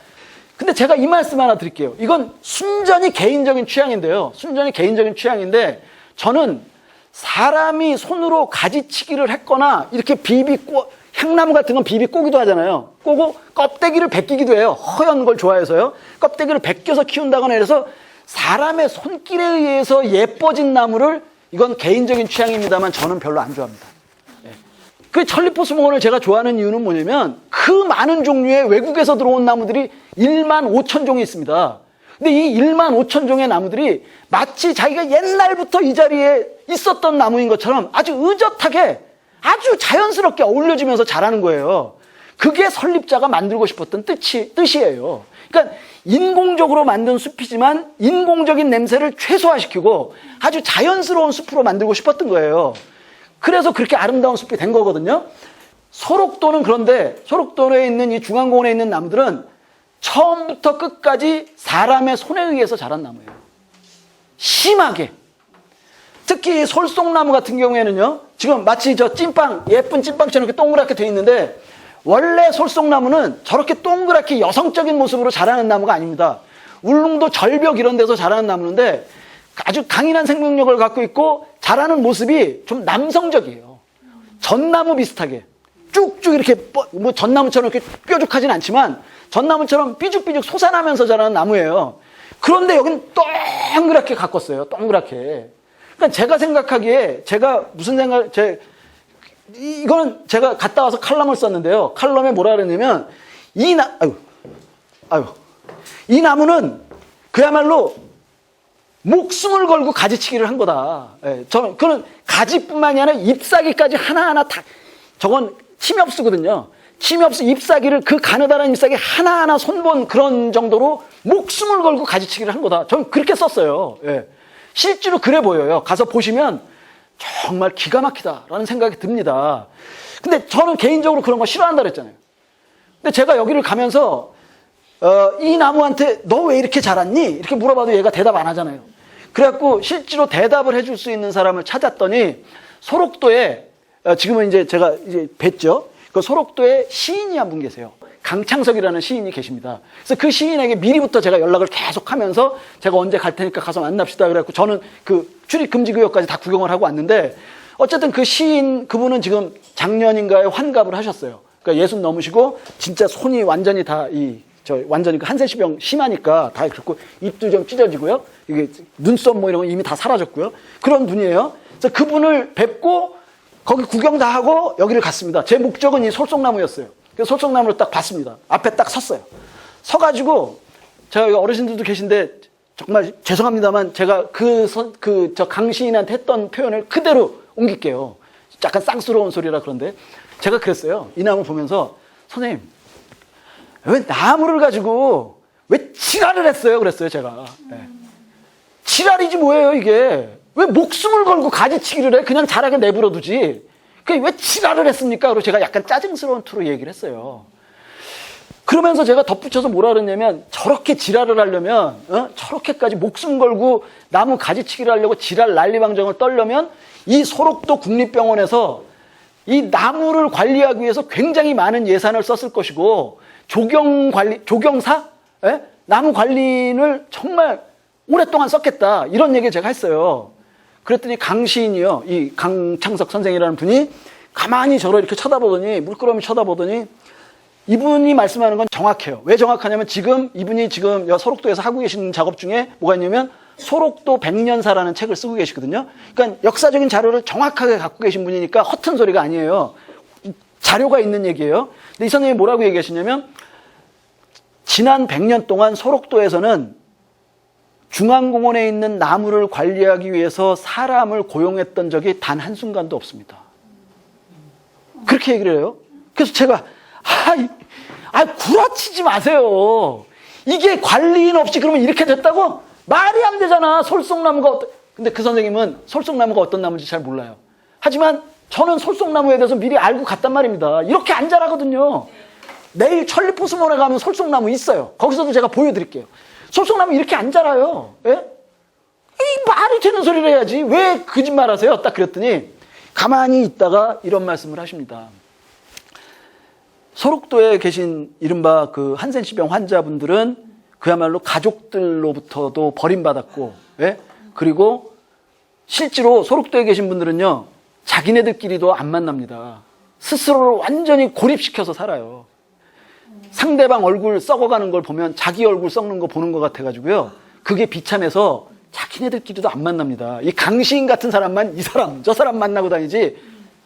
근데 제가 이 말씀 하나 드릴게요. 이건 순전히 개인적인 취향인데요. 순전히 개인적인 취향인데 저는 사람이 손으로 가지치기를 했거나 이렇게 향나무 같은 건 비비 꼬기도 하잖아요. 꼬고 껍데기를 벗기기도 해요. 허연 걸 좋아해서요. 껍데기를 벗겨서 키운다거나 해서 사람의 손길에 의해서 예뻐진 나무를, 이건 개인적인 취향입니다만 저는 별로 안 좋아합니다. 그 천리포수목원을 제가 좋아하는 이유는 뭐냐면 그 많은 종류의 외국에서 들어온 나무들이 1만 5천 종이 있습니다. 근데 이 1만 5천 종의 나무들이 마치 자기가 옛날부터 이 자리에 있었던 나무인 것처럼 아주 의젓하게 아주 자연스럽게 어울려지면서 자라는 거예요. 그게 설립자가 만들고 싶었던 뜻이에요. 그러니까 인공적으로 만든 숲이지만 인공적인 냄새를 최소화시키고 아주 자연스러운 숲으로 만들고 싶었던 거예요. 그래서 그렇게 아름다운 숲이 된 거거든요. 소록도는 그런데 소록도에 있는 이 중앙공원에 있는 나무들은 처음부터 끝까지 사람의 손에 의해서 자란 나무예요. 심하게. 특히 솔송나무 같은 경우에는요, 지금 마치 저 찐빵, 예쁜 찐빵처럼 이렇게 동그랗게 돼 있는데 원래 솔송나무는 저렇게 동그랗게 여성적인 모습으로 자라는 나무가 아닙니다. 울릉도 절벽 이런 데서 자라는 나무인데 아주 강인한 생명력을 갖고 있고 자라는 모습이 좀 남성적이에요. 전나무 비슷하게 쭉쭉 이렇게 뭐 전나무처럼 이렇게 뾰족하진 않지만 전나무처럼 삐죽삐죽 솟아나면서 자라는 나무예요. 그런데 여긴 동그랗게 가꿨어요. 동그랗게. 그러니까 제가 생각하기에 이거는 제가 갔다 와서 칼럼을 썼는데요. 칼럼에 뭐라 그랬냐면 이 나무는 그야말로 목숨을 걸고 가지치기를 한 거다. 예, 그는 가지뿐만이 아니라 잎사귀까지 하나하나 다, 저건 침엽수거든요. 침엽수 잎사귀를, 그 가느다란 잎사귀 하나하나 손본 그런 정도로 목숨을 걸고 가지치기를 한 거다. 저는 그렇게 썼어요. 예. 실제로 그래 보여요. 가서 보시면 정말 기가 막히다라는 생각이 듭니다. 근데 저는 개인적으로 그런 거 싫어한다 그랬잖아요. 근데 제가 여기를 가면서 이 나무한테 너 왜 이렇게 자랐니? 이렇게 물어봐도 얘가 대답 안 하잖아요. 그래갖고 실제로 대답을 해줄 수 있는 사람을 찾았더니 소록도에 지금은 이제 제가 이제 뵀죠. 그 소록도에 시인이 한 분 계세요. 강창석이라는 시인이 계십니다. 그래서 그 시인에게 미리부터 제가 연락을 계속 하면서 제가 언제 갈 테니까 가서 만납시다. 그래갖고 저는 그 출입금지구역까지 다 구경을 하고 왔는데 어쨌든 그 시인, 그분은 지금 작년인가에 환갑을 하셨어요. 그러니까 60 넘으시고 진짜 손이 완전히 다 완전히 그 한세시병 심하니까 다 그렇고 입도 좀 찢어지고요. 이게 눈썹 뭐 이런 거 이미 다 사라졌고요. 그런 분이에요. 그래서 그분을 뵙고 거기 구경 다 하고 여기를 갔습니다. 제 목적은 이 솔송나무였어요. 그래서 솔송나무를 딱 봤습니다. 앞에 딱 섰어요. 서가지고 제가 여기 어르신들도 계신데 정말 죄송합니다만 제가 저 강시인한테 했던 표현을 그대로 옮길게요. 약간 쌍스러운 소리라 그런데 제가 그랬어요. 이 나무 보면서 선생님 왜 나무를 가지고 왜 지랄을 했어요? 그랬어요, 제가. 네. 지랄이지 뭐예요, 이게. 왜 목숨을 걸고 가지치기를 해? 그냥 자라게 내버려 두지. 그게 왜 지랄을 했습니까? 그리고 제가 약간 짜증스러운 투로 얘기를 했어요. 그러면서 제가 덧붙여서 뭐라 그랬냐면 저렇게 지랄을 하려면 저렇게까지 목숨 걸고 나무 가지치기를 하려고 지랄 난리방정을 떨려면 이 소록도 국립병원에서 이 나무를 관리하기 위해서 굉장히 많은 예산을 썼을 것이고 조경사? 예? 나무 관리를 정말 오랫동안 썼겠다. 이런 얘기를 제가 했어요. 그랬더니 강시인이요. 이 강창석 선생이라는 분이 가만히 저를 이렇게 쳐다보더니, 물끄러미 쳐다보더니, 이분이 말씀하는 건 정확해요. 왜 정확하냐면 이분이 지금 소록도에서 하고 계시는 작업 중에 뭐가 있냐면 소록도 백년사라는 책을 쓰고 계시거든요. 그러니까 역사적인 자료를 정확하게 갖고 계신 분이니까 허튼 소리가 아니에요. 자료가 있는 얘기예요. 근데 이 선생님이 뭐라고 얘기하시냐면 지난 100년 동안 소록도에서는 중앙공원에 있는 나무를 관리하기 위해서 사람을 고용했던 적이 단 한순간도 없습니다. 그렇게 얘기를 해요. 그래서 제가 구라치지 마세요. 이게 관리인 없이 그러면 이렇게 됐다고? 말이 안 되잖아. 솔송나무가 근데 그 선생님은 솔송나무가 어떤 나무인지 잘 몰라요. 하지만 저는 솔송나무에 대해서 미리 알고 갔단 말입니다. 이렇게 안 자라거든요. 내일 천리포수원에 가면 솔송나무 있어요. 거기서도 제가 보여드릴게요. 솔송나무 이렇게 안 자라요. 예? 이 말이 되는 소리를 해야지. 왜 거짓말 하세요? 딱 그랬더니 가만히 있다가 이런 말씀을 하십니다. 소록도에 계신 이른바 그 한센시병 환자분들은 그야말로 가족들로부터도 버림받았고, 예? 그리고 실제로 소록도에 계신 분들은요, 자기네들끼리도 안 만납니다. 스스로를 완전히 고립시켜서 살아요. 상대방 얼굴 썩어가는 걸 보면 자기 얼굴 썩는 거 보는 것 같아가지고요. 그게 비참해서 자기네들끼리도 안 만납니다. 이 강시인 같은 사람만 이 사람, 저 사람 만나고 다니지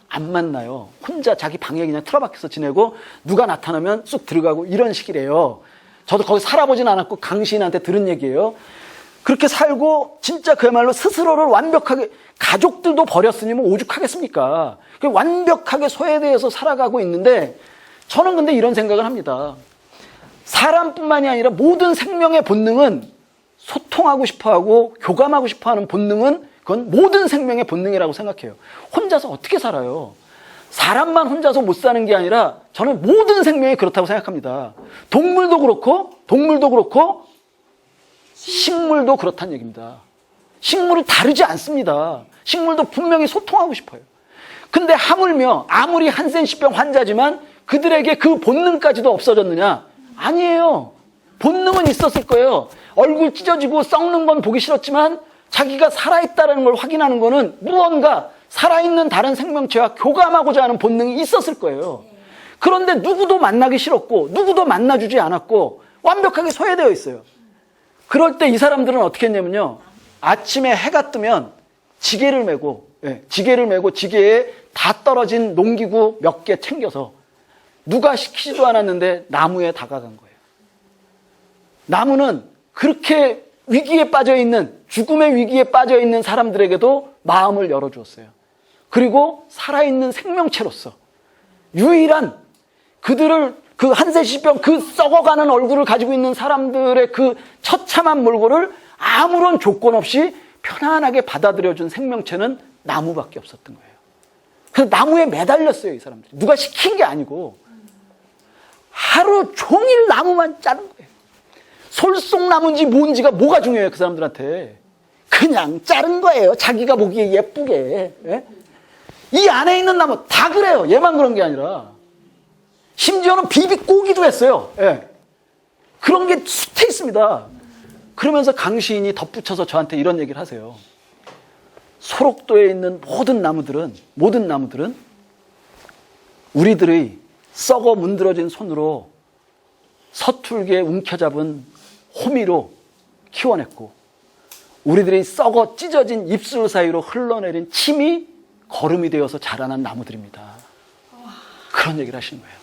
안 만나요. 혼자 자기 방에 그냥 틀어박혀서 지내고 누가 나타나면 쑥 들어가고 이런 식이래요. 저도 거기 살아보진 않았고 강시인한테 들은 얘기예요. 그렇게 살고 진짜 그야말로 스스로를 완벽하게 가족들도 버렸으니 뭐 오죽하겠습니까? 완벽하게 소외되어서 살아가고 있는데 저는 근데 이런 생각을 합니다. 사람뿐만이 아니라 모든 생명의 본능은 소통하고 싶어하고 교감하고 싶어하는 본능은 그건 모든 생명의 본능이라고 생각해요. 혼자서 어떻게 살아요? 사람만 혼자서 못 사는 게 아니라 저는 모든 생명이 그렇다고 생각합니다. 동물도 그렇고 식물도 그렇다는 얘기입니다. 식물이 다르지 않습니다. 식물도 분명히 소통하고 싶어요. 근데 하물며 아무리 한센시병 환자지만 그들에게 그 본능까지도 없어졌느냐? 아니에요. 본능은 있었을 거예요. 얼굴 찢어지고 썩는 건 보기 싫었지만 자기가 살아있다는 걸 확인하는 거는 무언가 살아있는 다른 생명체와 교감하고자 하는 본능이 있었을 거예요. 그런데 누구도 만나기 싫었고 누구도 만나주지 않았고 완벽하게 소외되어 있어요. 그럴 때 이 사람들은 어떻게 했냐면요. 아침에 해가 뜨면 지게를 메고 지게에 다 떨어진 농기구 몇 개 챙겨서 누가 시키지도 않았는데 나무에 다가간 거예요. 나무는 그렇게 위기에 빠져있는, 죽음의 위기에 빠져있는 사람들에게도 마음을 열어주었어요. 그리고 살아있는 생명체로서 유일한 그들을 그 한센시병 그 썩어가는 얼굴을 가지고 있는 사람들의 그 처참한 몰골을 아무런 조건 없이 편안하게 받아들여준 생명체는 나무밖에 없었던 거예요. 그래서 나무에 매달렸어요, 이 사람들이. 누가 시킨 게 아니고 하루 종일 나무만 자른 거예요. 솔송나무인지 뭔지가 뭐가 중요해요, 그 사람들한테. 그냥 자른 거예요, 자기가 보기에 예쁘게. 예? 이 안에 있는 나무 다 그래요. 얘만 그런 게 아니라 심지어는 비비 꼬기도 했어요. 예. 그런 게 숱해 있습니다. 그러면서 강시인이 덧붙여서 저한테 이런 얘기를 하세요. 소록도에 있는 모든 나무들은 우리들의 썩어 문드러진 손으로 서툴게 움켜잡은 호미로 키워냈고 우리들이 썩어 찢어진 입술 사이로 흘러내린 침이 거름이 되어서 자라난 나무들입니다. 그런 얘기를 하시는 거예요.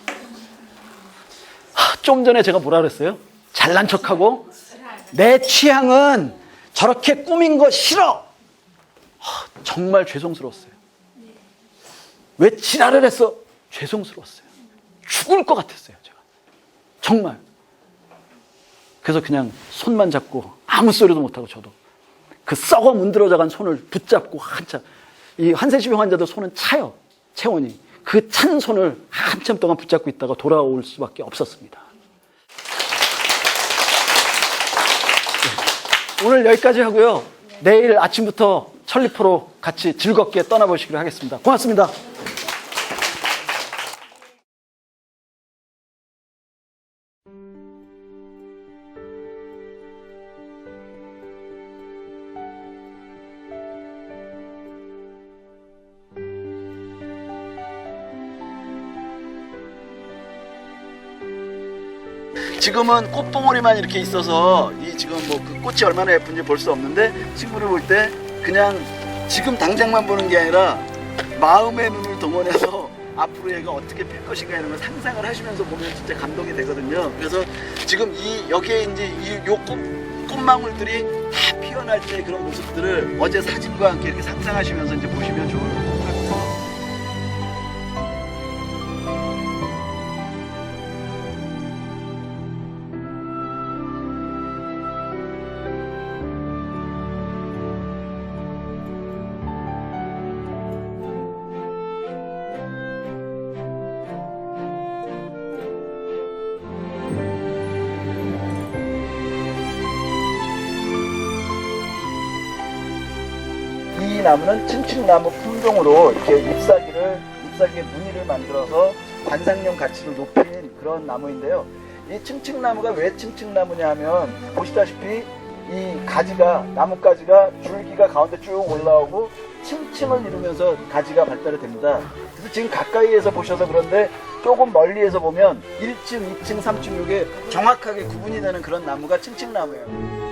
좀 전에 제가 뭐라 그랬어요? 잘난 척하고 내 취향은 저렇게 꾸민 거 싫어. 정말 죄송스러웠어요. 왜 지랄을 했어? 죄송스러웠어요. 죽을 것 같았어요, 제가. 정말. 그래서 그냥 손만 잡고 아무 소리도 못하고 저도 그 썩어 문드러져간 손을 붙잡고 한참, 이 한센시병 환자들 손은 차요, 체온이. 그 찬 손을 한참 동안 붙잡고 있다가 돌아올 수밖에 없었습니다. 네. 오늘 여기까지 하고요. 내일 아침부터 천리포로 같이 즐겁게 떠나보시기로 하겠습니다. 고맙습니다. 지금은 꽃봉오리만 이렇게 있어서 이 지금 뭐 그 꽃이 얼마나 예쁜지 볼 수 없는데 친구를 볼 때 그냥 지금 당장만 보는 게 아니라 마음의 눈을 동원해서 앞으로 얘가 어떻게 필 것인가 이런 걸 상상을 하시면서 보면 진짜 감동이 되거든요. 그래서 지금 여기에 이제 요 꽃망울들이 다 피어날 때 그런 모습들을 어제 사진과 함께 이렇게 상상하시면서 이제 보시면 좋을 것 같아요. 이 나무는 층층나무 품종으로 이렇게 잎사귀에 무늬를 만들어서 관상용 가치를 높인 그런 나무인데요. 이 층층나무가 왜 층층나무냐 하면 보시다시피 이 나뭇가지가 줄기가 가운데 쭉 올라오고 층층을 이루면서 가지가 발달이 됩니다. 그래서 지금 가까이에서 보셔서 그런데 조금 멀리에서 보면 1층, 2층, 3층 이게 정확하게 구분이 되는 그런 나무가 층층나무예요.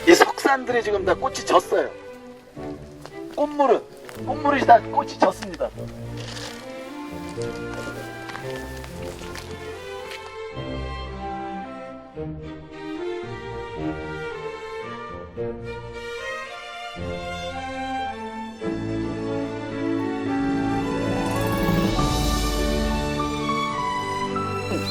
이 석산들이 지금 다 꽃이 졌어요. 꽃물이 다 꽃이 졌습니다.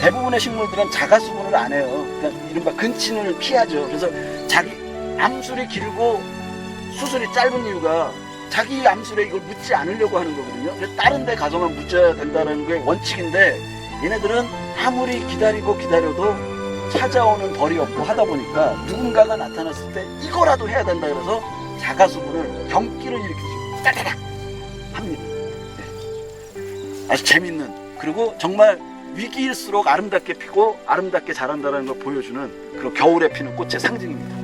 대부분의 식물들은 자가수분을 안 해요. 그러니까 이른바 근친을 피하죠. 그래서 자기 암술이 길고 수술이 짧은 이유가 자기 암술에 이걸 묻지 않으려고 하는 거거든요. 그래서 다른 데 가서만 묻어야 된다는 게 원칙인데 얘네들은 아무리 기다려도 찾아오는 벌이 없고 하다 보니까 누군가가 나타났을 때 이거라도 해야 된다 그래서 자가수분을 경기를 일으키죠. 따다닥 합니다. 네. 아주 재밌는, 그리고 정말 위기일수록 아름답게 피고 아름답게 자란다는 걸 보여주는 그런 겨울에 피는 꽃의 상징입니다.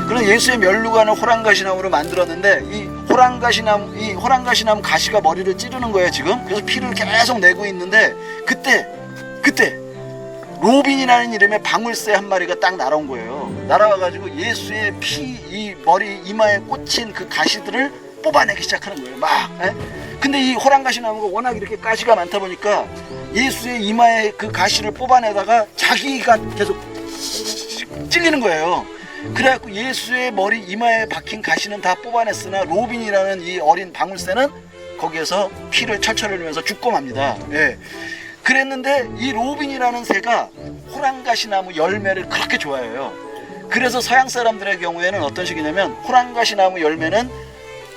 그런 예수의 멸류관을 호랑가시나무로 만들었는데 이 호랑가시나무 가시가 머리를 찌르는 거예요 지금. 그래서 피를 계속 내고 있는데 그때 로빈이라는 이름의 방울새 한 마리가 딱 날아온 거예요. 날아와가지고 예수의 이 머리 이마에 꽂힌 그 가시들을 뽑아내기 시작하는 거예요. 막. 근데 이 호랑가시나무가 워낙 이렇게 가시가 많다 보니까 예수의 이마에 그 가시를 뽑아내다가 자기가 계속 찔리는 거예요. 그래갖고 예수의 머리 이마에 박힌 가시는 다 뽑아냈으나 로빈이라는 이 어린 방울새는 거기에서 피를 철철 흘리면서 죽고 맙니다. 예. 그랬는데 이 로빈이라는 새가 호랑가시나무 열매를 그렇게 좋아해요. 그래서 서양 사람들의 경우에는 어떤 식이냐면 호랑가시나무 열매는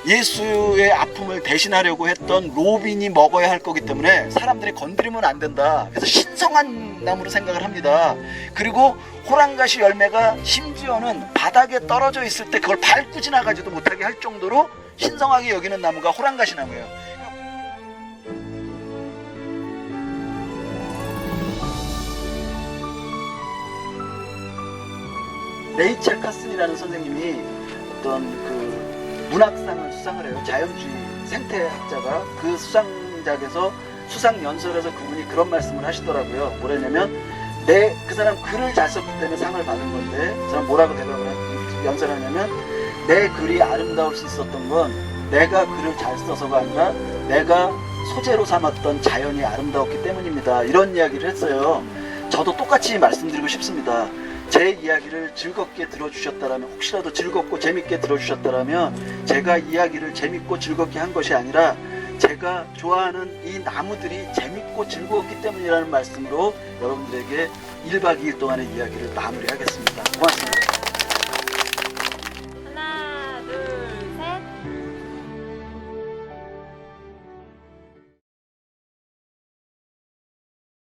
예수의 아픔을 대신하려고 했던 로빈이 먹어야 할 거기 때문에 사람들이 건드리면 안 된다. 그래서 신성한 나무로 생각을 합니다. 그리고 호랑가시 열매가 심지어는 바닥에 떨어져 있을 때 그걸 밟고 지나가지도 못하게 할 정도로 신성하게 여기는 나무가 호랑가시 나무예요. 레이첼 카슨이라는 선생님이 어떤 그 문학상을 수상을 해요. 자연주의 생태학자가 그 수상작에서 수상연설에서 그분이 그런 말씀을 하시더라고요. 뭐랬냐면 그 사람 글을 잘 썼기 때문에 상을 받은 건데 그 사람 뭐라고 대답을 연설하냐면 내 글이 아름다울 수 있었던 건 내가 글을 잘 써서가 아니라 내가 소재로 삼았던 자연이 아름다웠기 때문입니다. 이런 이야기를 했어요. 저도 똑같이 말씀드리고 싶습니다. 제 이야기를 즐겁게 들어주셨다면, 혹시라도 즐겁고 재밌게 들어주셨다면 제가 이야기를 재밌고 즐겁게 한 것이 아니라 제가 좋아하는 이 나무들이 재밌고 즐거웠기 때문이라는 말씀으로 여러분들에게 1박 2일 동안의 이야기를 마무리하겠습니다. 고맙습니다.